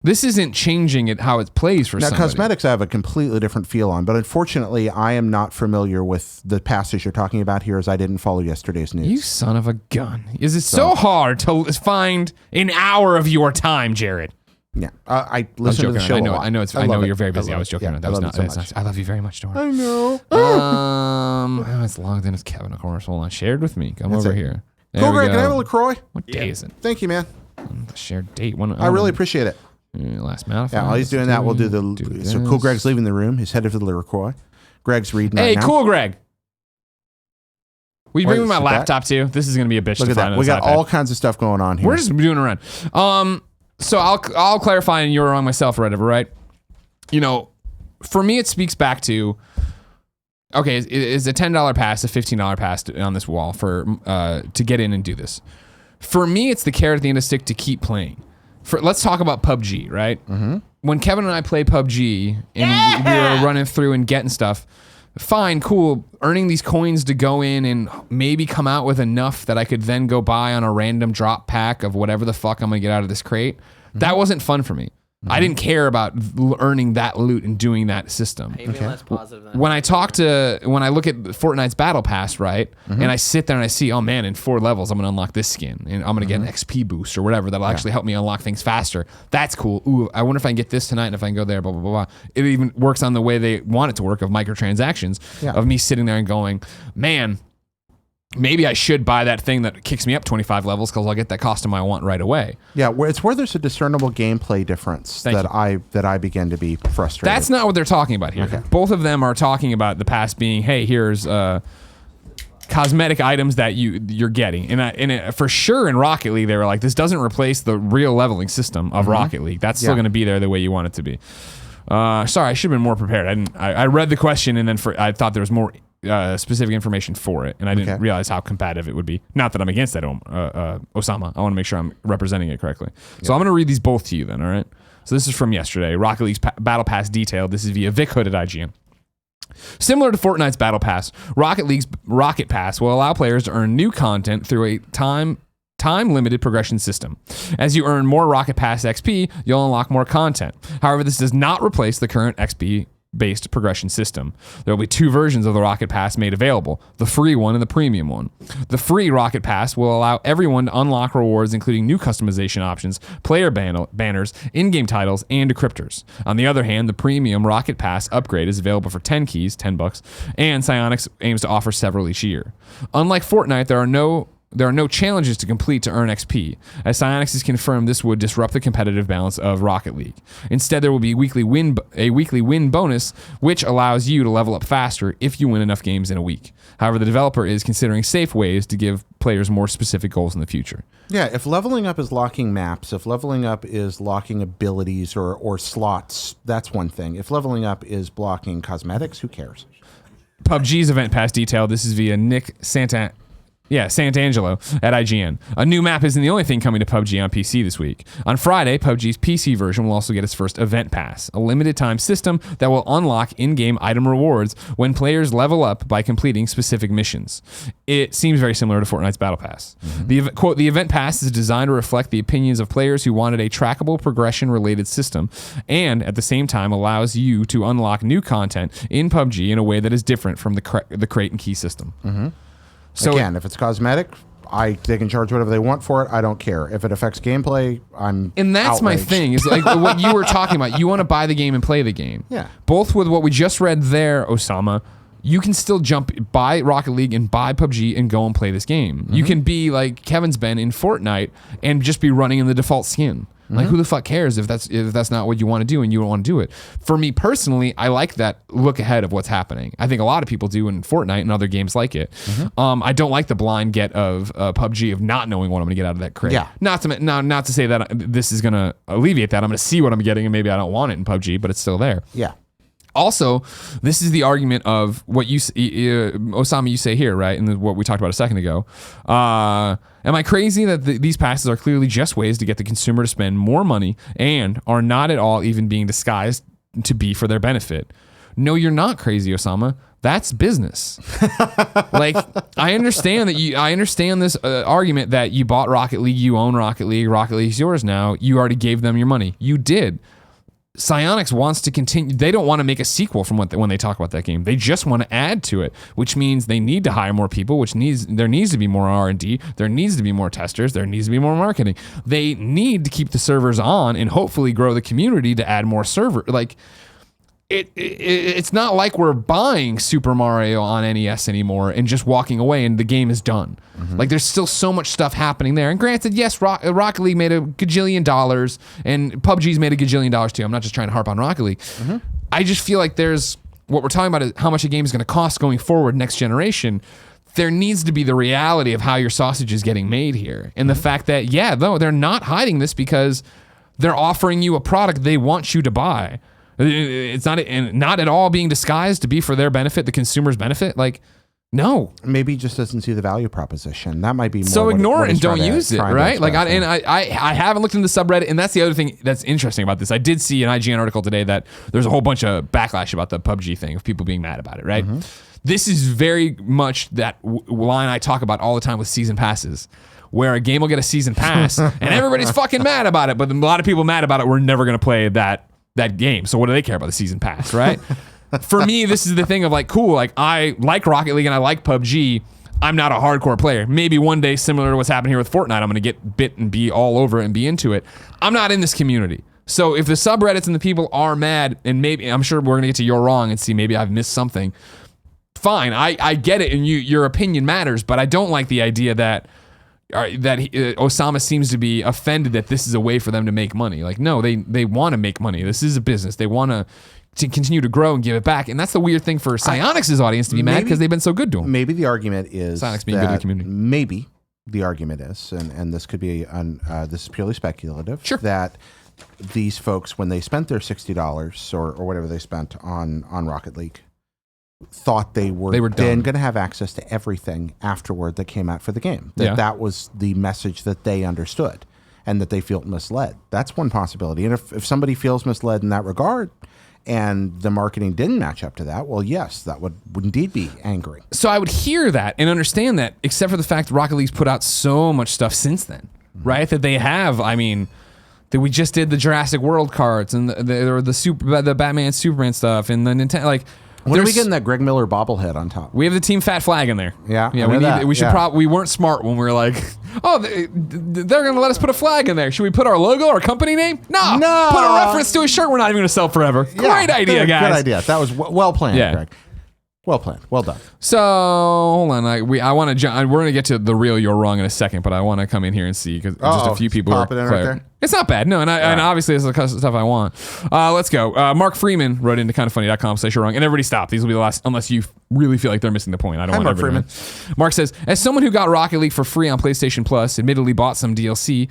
S1: This isn't changing it how it plays for somebody.
S2: Now, cosmetics I have a completely different feel on, but unfortunately, I am not familiar with the passage you're talking about here as I didn't follow yesterday's news.
S1: You son of a gun. Is it so hard to find an hour of your time, Jared?
S2: Yeah. I listen to the show a lot.
S1: I know you're very busy. I was joking.
S2: Yeah,
S1: That was not. Nice. I love you very much, Dora.
S2: I know.
S1: It's logged in as Kevin, of course. Hold on. Shared with me. Come over here.
S2: Cool, Greg. Can I have a LaCroix?
S1: What day is it?
S2: Thank you, man.
S1: The shared date.
S2: I really appreciate it.
S1: Last mouth.
S2: Yeah, while he's doing that, we'll do the. So Cool Greg's leaving the room. He's headed for the LaCroix. Greg's reading.
S1: Hey,
S2: right now.
S1: Cool Greg. Will you bring me my laptop too? This is going to be a bitch.
S2: Look at that. We got all kinds of stuff going on here.
S1: We're just doing a run. So I'll clarify, and you're wrong myself or whatever, right? You know, for me, it speaks back to, okay, is a $10 pass, a $15 pass on this wall for to get in and do this. For me, it's the carrot at the end of the stick to keep playing. Let's talk about PUBG, right? Mm-hmm. When Kevin and I play PUBG and we were running through and getting stuff, fine, cool, earning these coins to go in and maybe come out with enough that I could then go buy on a random drop pack of whatever the fuck I'm gonna get out of this crate. Mm-hmm. That wasn't fun for me. Mm-hmm. I didn't care about earning that loot and doing that system.
S3: Even less positive than
S1: when I look at Fortnite's battle pass, right, and I sit there and I see, oh man, in 4 levels I'm gonna unlock this skin and I'm gonna get an XP boost or whatever that'll actually help me unlock things faster. That's cool. Ooh, I wonder if I can get this tonight and if I can go there, blah blah blah blah. It even works on the way they want it to work of microtransactions, of me sitting there and going, man, maybe I should buy that thing that kicks me up 25 levels because I'll get that costume I want right away.
S2: Yeah, it's where there's a discernible gameplay difference that I begin to be frustrated.
S1: That's not what they're talking about here.
S2: Okay.
S1: Both of them are talking about the past being, hey, here's cosmetic items that you're getting, and for sure in Rocket League they were like, this doesn't replace the real leveling system of Rocket League. That's still going to be there the way you want it to be. Sorry, I should have been more prepared. I read the question and then I thought there was more specific information for it, and I didn't realize how combative it would be. Not that I'm against that, Osama. I want to make sure I'm representing it correctly. So I'm going to read these both to you then, all right? So this is from yesterday. Rocket League's Battle Pass detailed. This is via Vic Hood at IGN. Similar to Fortnite's Battle Pass, Rocket League's Rocket Pass will allow players to earn new content through a time-limited progression system. As you earn more Rocket Pass XP, you'll unlock more content. However, this does not replace the current XP-based progression system. There will be 2 versions of the Rocket Pass made available, the free one and the premium one. The free Rocket Pass will allow everyone to unlock rewards including new customization options, player banners, in-game titles, and decryptors. On the other hand, the premium Rocket Pass upgrade is available for 10 keys, $10, and Psyonix aims to offer several each year. Unlike Fortnite, there are no challenges to complete to earn XP. As Psyonix has confirmed, this would disrupt the competitive balance of Rocket League. Instead, there will be a weekly win bonus, which allows you to level up faster if you win enough games in a week. However, the developer is considering safe ways to give players more specific goals in the future.
S2: Yeah, if leveling up is locking maps, if leveling up is locking abilities or slots, that's one thing. If leveling up is blocking cosmetics, who cares?
S1: PUBG's event pass detail. This is via Nick Yeah, Sant'Angelo at IGN. A new map isn't the only thing coming to PUBG on PC this week. On Friday, PUBG's PC version will also get its first event pass, a limited time system that will unlock in-game item rewards when players level up by completing specific missions. It seems very similar to Fortnite's Battle Pass. Quote, the event pass is designed to reflect the opinions of players who wanted a trackable progression-related system, and at the same time allows you to unlock new content in PUBG in a way that is different from the crate and key system.
S2: So again, if it's cosmetic, they can charge whatever they want for it. I don't care. If it affects gameplay,
S1: and that's my
S2: outraged.
S1: thing. Is like what you were talking about. You want to buy the game and play the game.
S2: Yeah.
S1: Both with what we just read there, Osama. You can still buy Rocket League and buy PUBG and go and play this game. You can be like Kevin's been in Fortnite and just be running in the default skin. Like, who the fuck cares if that's not what you want to do and you don't want to do it? For me personally, I like that look ahead of what's happening. I think a lot of people do in Fortnite and other games like it. I don't like the blind get of PUBG of not knowing what I'm going to get out of that crate.
S2: Yeah.
S1: Not to say that this is going to alleviate that. I'm going to see what I'm getting and maybe I don't want it in PUBG, but it's still there.
S2: Yeah.
S1: Also, this is the argument of what Osama, you say here, right? And what we talked about a second ago. Am I crazy that these passes are clearly just ways to get the consumer to spend more money and are not at all even being disguised to be for their benefit? No, you're not crazy, Osama. That's business. Like, I understand this argument that you bought Rocket League, you own Rocket League's yours now. You already gave them your money. You did. Psyonix wants to continue. They don't want to make a sequel from when they talk about that game. They just want to add to it, which means they need to hire more people, there needs to be more R&D, there needs to be more testers, there needs to be more marketing. They need to keep the servers on and hopefully grow the community to add more server. Like, it's not like we're buying Super Mario on NES anymore and just walking away and the game is done. Like, there's still so much stuff happening there. And granted, yes, Rocket League made $1 gajillion and PUBG's made $1 gajillion too. I'm not just trying to harp on Rocket League. I just feel like what we're talking about is how much a game is going to cost going forward next generation. There needs to be the reality of how your sausage is getting made here. And the fact that, though, they're not hiding this because they're offering you a product they want you to buy. It's not at all being disguised to be for their benefit, the consumer's benefit. Like, no.
S2: Maybe he just doesn't see the value proposition. That might be more.
S1: So ignore it and
S2: he's
S1: don't
S2: trying to-
S1: use it,
S2: trying to
S1: right? Like,
S2: express.
S1: I haven't looked into the subreddit, and that's the other thing that's interesting about this. I did see an IGN article today that there's a whole bunch of backlash about the PUBG thing of people being mad about it, right? This is very much that line I talk about all the time with season passes, where a game will get a season pass and everybody's fucking mad about it, but a lot of people mad about it. We're never going to play that game. So what do they care about the season pass, right? For me, this is the thing of like, cool, like I like Rocket League and I like PUBG. I'm not a hardcore player. Maybe one day, similar to what's happening here with Fortnite, I'm going to get bit and be all over it and be into it. I'm not in this community. So if the subreddits and the people are mad, and maybe I'm sure we're going to get to You're Wrong and see maybe I've missed something. Fine, I get it, and your opinion matters, but I don't like the idea that Osama seems to be offended that this is a way for them to make money. Like, no, they want to make money. This is a business. They want to continue to grow and give it back. And that's the weird thing for Psyonix's audience to be mad because they've been so good to them.
S2: Maybe the argument is
S1: Psyonix being good to the community.
S2: Maybe the argument is, and this could be, this is purely speculative, that these folks, when they spent their $60 or whatever they spent on Rocket League, thought they were then going to have access to everything afterward that came out for the game. That was the message that they understood and that they felt misled. That's one possibility. And if somebody feels misled in that regard and the marketing didn't match up to that, well, yes, that would indeed be angry.
S1: So I would hear that and understand that, except for the fact Rocket League's put out so much stuff since then, right? That they have, that we just did the Jurassic World cards and the Batman Superman stuff and the Nintendo, like,
S2: when are we getting that Greg Miller bobblehead on top?
S1: We have the Team Fat flag in there.
S2: Yeah,
S1: we should probably. We weren't smart when we were like, oh, they're going to let us put a flag in there. Should we put our logo, our company name? No. Put a reference to a shirt we're not even going to sell forever. Great idea, guys.
S2: Good idea. That was well planned, Greg. Well planned. Well done.
S1: So hold on. I want to. We're going to get to the real You're Wrong in a second, but I want to come in here and see because just a few people are.
S2: Right there.
S1: It's not bad. No, and obviously this is the kind of stuff I want. Let's go. Mark Freeman wrote into kindoffunny.com/You're Wrong, and everybody stop. These will be the last, unless you really feel like they're missing the point. I don't want
S2: Mark
S1: everyone.
S2: Freeman.
S1: Mark says, as someone who got Rocket League for free on PlayStation Plus, admittedly bought some DLC.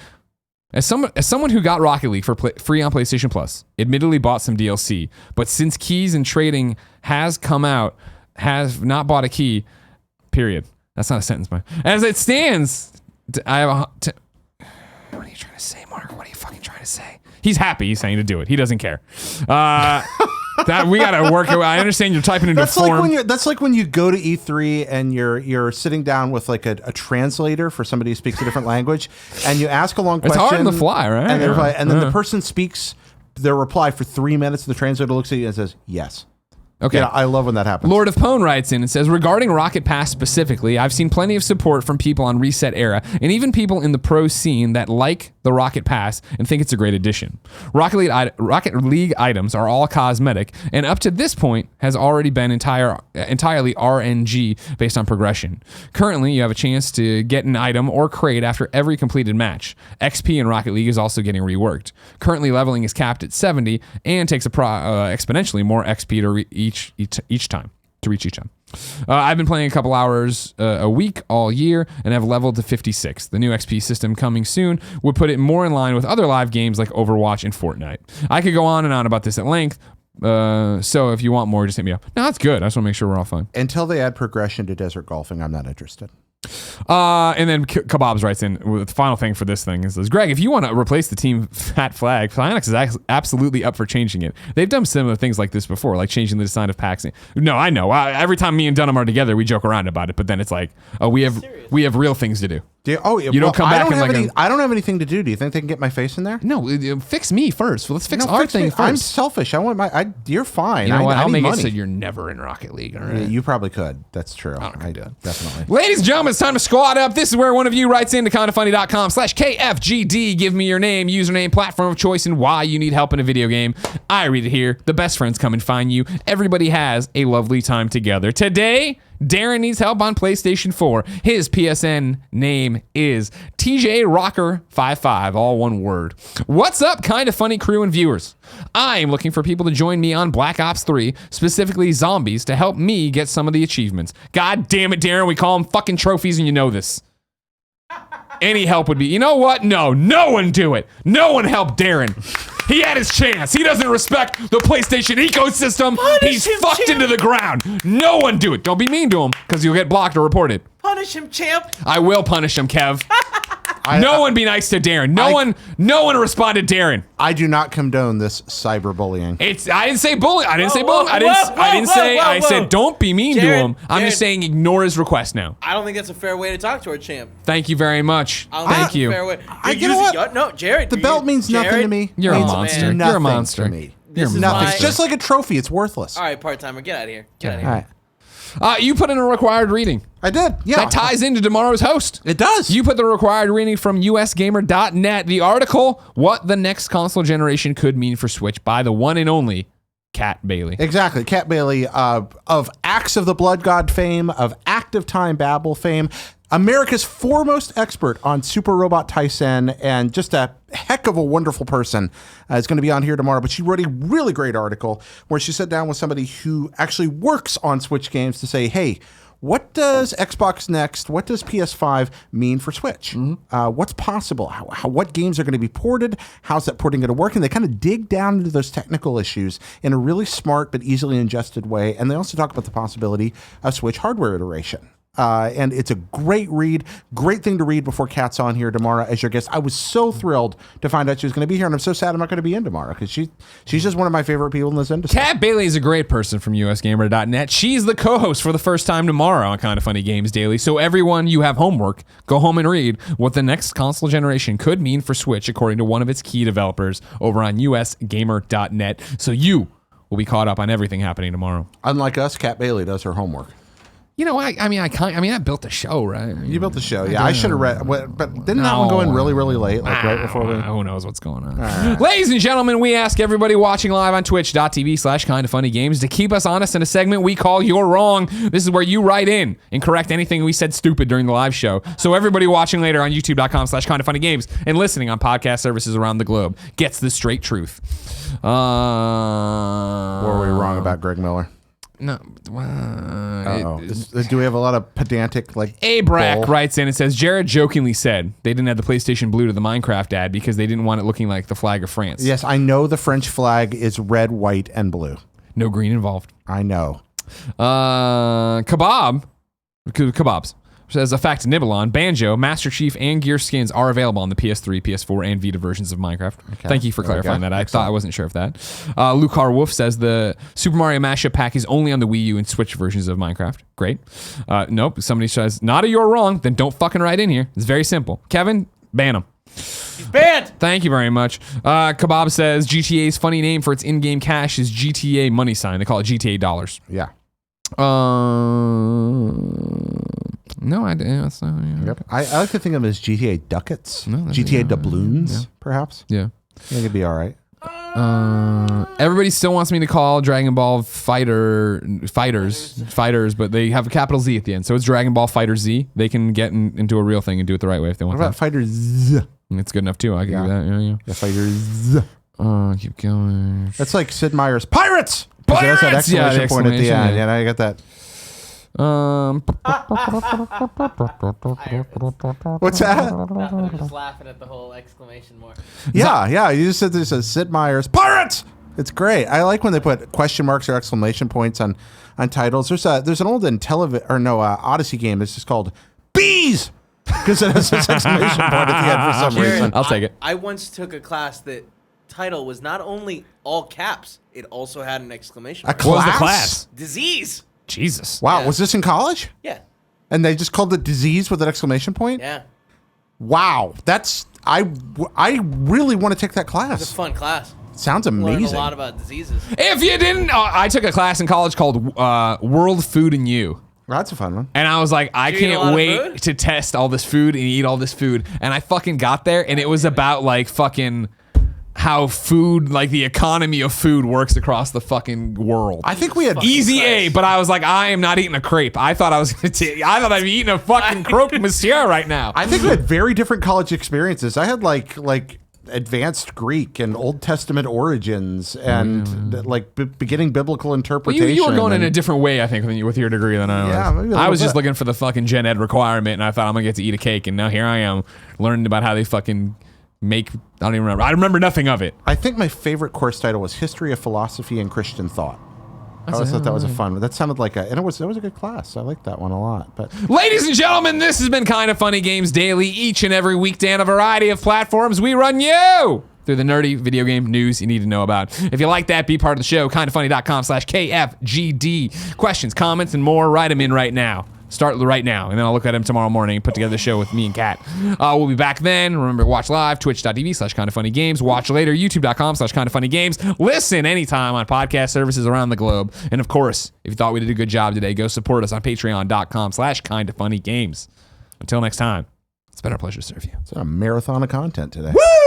S1: As someone who got Rocket League for free on PlayStation Plus, admittedly bought some DLC, but since keys and trading has come out, has not bought a key, period. That's not a sentence, man. As it stands, I have what are you trying to say, Mark? What are you fucking trying to say? He's happy. He's saying to do it. He doesn't care. That we gotta work. I understand you're typing into
S2: That's
S1: form.
S2: that's like when you go to E3 and you're sitting down with like a translator for somebody who speaks a different language, and you ask a long question.
S1: It's hard on the fly, right?
S2: And, and then the person speaks their reply for 3 minutes. The translator looks at you and says, "Yes."
S1: Okay.
S2: Yeah, I love when that happens.
S1: Lord of Pone writes in and says, regarding Rocket Pass specifically, I've seen plenty of support from people on Reset Era and even people in the pro scene that like the Rocket Pass and think it's a great addition. Rocket League items are all cosmetic and up to this point has already been entirely RNG based on progression. Currently, you have a chance to get an item or crate after every completed match. XP in Rocket League is also getting reworked. Currently, leveling is capped at 70 and takes exponentially more XP to reach each time. I've been playing a couple hours a week all year and have leveled to 56. The new XP system coming soon would put it more in line with other live games like Overwatch and Fortnite. I could go on and on about this at length, so if you want more, just hit me up. No, that's good. I just want to make sure we're all fine.
S2: Until they add progression to desert golfing, I'm not interested.
S1: And then Kebabs writes in with the final thing for this thing is, Greg, if you want to replace the team fat flag, Psyonix is absolutely up for changing it. They've done similar things like this before, like changing the design of packs. No, I know. Every time me and Dunham are together, we joke around about it, but then it's like, oh, we have real things to do.
S2: You
S1: don't come back and like
S2: I don't have anything to do. Do you think they can get my face in there?
S1: No, fix me first. Let's fix our thing first.
S2: I'm selfish. I want you're fine.
S1: You know what? I'll make
S2: money.
S1: it so you're never in Rocket League. All right?
S2: You probably could. That's true.
S1: I do.
S2: Definitely.
S1: Ladies and gentlemen, it's time to squad up. This is where one of you writes into kindafunny.com/KFGD. Give me your name, username, platform of choice, and why you need help in a video game. I read it here. The best friends come and find you. Everybody has a lovely time together. Today, Darin needs help on PlayStation 4. His PSN name is TJ Rocker 55, all one word. What's up, Kinda Funny crew and viewers? I am looking for people to join me on Black Ops 3, specifically zombies, to help me get some of the achievements. God damn it, Darin, we call them fucking trophies and you know this. Any help would be, you know what? No one do it. No one help Darin. He had his chance. He doesn't respect the PlayStation ecosystem. He's fucked into the ground. No one do it. Don't be mean to him, because you'll get blocked or reported.
S3: Punish him, champ.
S1: I will punish him, Kev. No one be nice to Darin. No one respond to Darin.
S2: I do not condone this cyberbullying.
S1: I didn't say bullying. I said don't be mean to him. I'm just saying ignore his request now.
S3: I don't think that's a fair way to talk to our champ.
S1: Thank you very much.
S3: I don't think
S1: Thank
S3: that's a
S1: you.
S3: fair way.
S2: You know what?
S3: No, Jared.
S2: The belt means nothing to me.
S1: You're a
S2: Means
S1: monster.
S2: nothing
S1: You're a monster.
S2: to me.
S1: You're
S3: This is
S2: Nothing.
S3: my-
S2: It's just like a trophy. It's worthless.
S3: All right, part-timer, get out of here. Get out of
S2: All
S3: here.
S2: right.
S1: You put in a required reading.
S2: I did. Yeah.
S1: That ties into tomorrow's host.
S2: It does.
S1: You put the required reading from usgamer.net, the article, What the Next Console Generation Could Mean for Switch, by the one and only Cat Bailey.
S2: Exactly. Cat Bailey of Axe of the Blood God fame, of Active Time Babble fame, America's foremost expert on Super Robot Tyson, and just a heck of a wonderful person, is going to be on here tomorrow. But she wrote a really great article where she sat down with somebody who actually works on Switch games to say, hey, what does Xbox Next, what does PS5 mean for Switch? What's possible? What games are going to be ported? How's that porting going to work? And they kind of dig down into those technical issues in a really smart but easily ingested way. And they also talk about the possibility of Switch hardware iteration. And it's a great read, great thing to read before Kat's on here tomorrow as your guest. I was so thrilled to find out she was going to be here, and I'm so sad I'm not going to be in tomorrow because she's just one of my favorite people in this industry.
S1: Cat Bailey is a great person from usgamer.net. She's the co-host for the first time tomorrow on Kinda Funny Games Daily. So everyone, you have homework. Go home and read what the next console generation could mean for Switch, according to one of its key developers over on usgamer.net. So you will be caught up on everything happening tomorrow.
S2: Unlike us, Kat Bailey does her homework.
S1: You know, I built the show, right?
S2: You built the show, yeah. I should have read, but didn't that one go in really, really late, like right before we?
S1: Who knows what's going on? Right. Ladies and gentlemen, we ask everybody watching live on twitch.tv/kindafunnygames to keep us honest in a segment we call You're Wrong. This is where you write in and correct anything we said stupid during the live show. So everybody watching later on youtube.com/kindafunnygames and listening on podcast services around the globe gets the straight truth.
S2: Or were we wrong about Greg Miller?
S1: No.
S2: Do we have a lot of pedantic, like...
S1: Abrac writes in and says, Jared jokingly said they didn't add the PlayStation Blue to the Minecraft ad because they didn't want it looking like the flag of France.
S2: Yes, I know the French flag is red, white, and blue.
S1: No green involved.
S2: I know.
S1: Kebabs says a fact to nibble on. Banjo, Master Chief, and Gear skins are available on the PS3, PS4, and Vita versions of Minecraft. Okay. Thank you for clarifying that. I wasn't sure of that. Lucar Wolf says the Super Mario Mashup Pack is only on the Wii U and Switch versions of Minecraft. Great. Nope. Somebody says, not a you're wrong, then don't fucking write in here. It's very simple. Kevin, ban him.
S3: He's banned.
S1: Thank you very much. Kebab says GTA's funny name for its in-game cash is GTA money sign. They call it GTA dollars.
S2: Yeah.
S1: No, I didn't. That's not, yeah.
S2: Yep. I like to think of them as GTA ducats,
S1: No,
S2: GTA doubloons, perhaps.
S1: Yeah.
S2: I think it'd be all right.
S1: Everybody still wants me to call Dragon Ball fighters, but they have a capital Z at the end, so it's Dragon Ball Fighter Z. They can get into a real thing and do it the right way if they want.
S2: What about Fighters?
S1: It's good enough too. I can do that. Yeah.
S2: Fighters.
S1: Keep going.
S2: That's like Sid Meier's Pirates.
S1: Pirates!
S2: There's that exclamation
S1: Yeah, the
S2: point at the
S1: exclamation,
S2: end.
S1: yeah.
S2: Yeah, I got that. What's that?
S3: I'm just laughing at the whole exclamation mark.
S2: Yeah. You just said this as Sid Meier's Pirates. It's great. I like when they put question marks or exclamation points on titles. There's an old Odyssey game. It's just called Bees because it has this exclamation point at the end for some reason.
S1: I'll take it.
S3: I once took a class that title was not only all caps, it also had an exclamation mark.
S1: What was the class?
S3: Disease.
S1: Jesus.
S2: Wow,
S3: Yeah.
S2: was this in college?
S3: Yeah.
S2: And they just called it disease with an exclamation point?
S3: Yeah.
S2: Wow, I really want to take that
S3: It's a
S2: class.
S3: fun class.
S2: Sounds
S3: Learned
S2: amazing.
S3: a lot about diseases.
S1: If you didn't, I took a class in college called World Food and You.
S2: That's a fun one.
S1: And I was like, I
S3: Did you eat a lot
S1: can't
S3: of
S1: wait
S3: food?
S1: to test all this food and eat all this food. And I fucking got there, and it was about like fucking how food, like the economy of food works across the fucking world.
S2: I think we had
S1: Easy A, but I was like, I am not eating a crepe. I thought I was gonna I thought I'd be eating a fucking croque monsieur right now.
S2: I think we had very different college experiences. I had like advanced Greek and Old Testament origins and like beginning biblical
S1: Well,
S2: interpretation.
S1: you were going in
S2: and-
S1: a different way, I think, with your degree than I was.
S2: Yeah, maybe a
S1: I was
S2: little
S1: just
S2: bit.
S1: looking for the fucking gen ed requirement, and I thought I'm gonna get to eat a cake, and now here I am learning about how they fucking make. I don't even remember. I remember nothing of it.
S2: I think my favorite course title was History of Philosophy and Christian Thought. I always thought that was a fun one. That sounded like and it was a good class. I liked that one a lot. But
S1: Ladies and gentlemen, this has been Kinda Funny Games Daily, each and every weekday on a variety of platforms. We run you through the nerdy video game news you need to know about. If you like that, be part of the show. kindafunny.com/KFGD. Questions, comments, and more, write them in right now. Start right now, and then I'll look at them tomorrow morning and put together the show with me and Kat. We'll be back then. Remember, watch live, twitch.tv/kindafunnygames. Watch later, youtube.com/kindafunnygames. Listen anytime on podcast services around the globe. And of course, if you thought we did a good job today, go support us on patreon.com/kindafunnygames. Until next time, it's been our pleasure to serve you.
S2: it's a marathon of content today.
S1: Woo!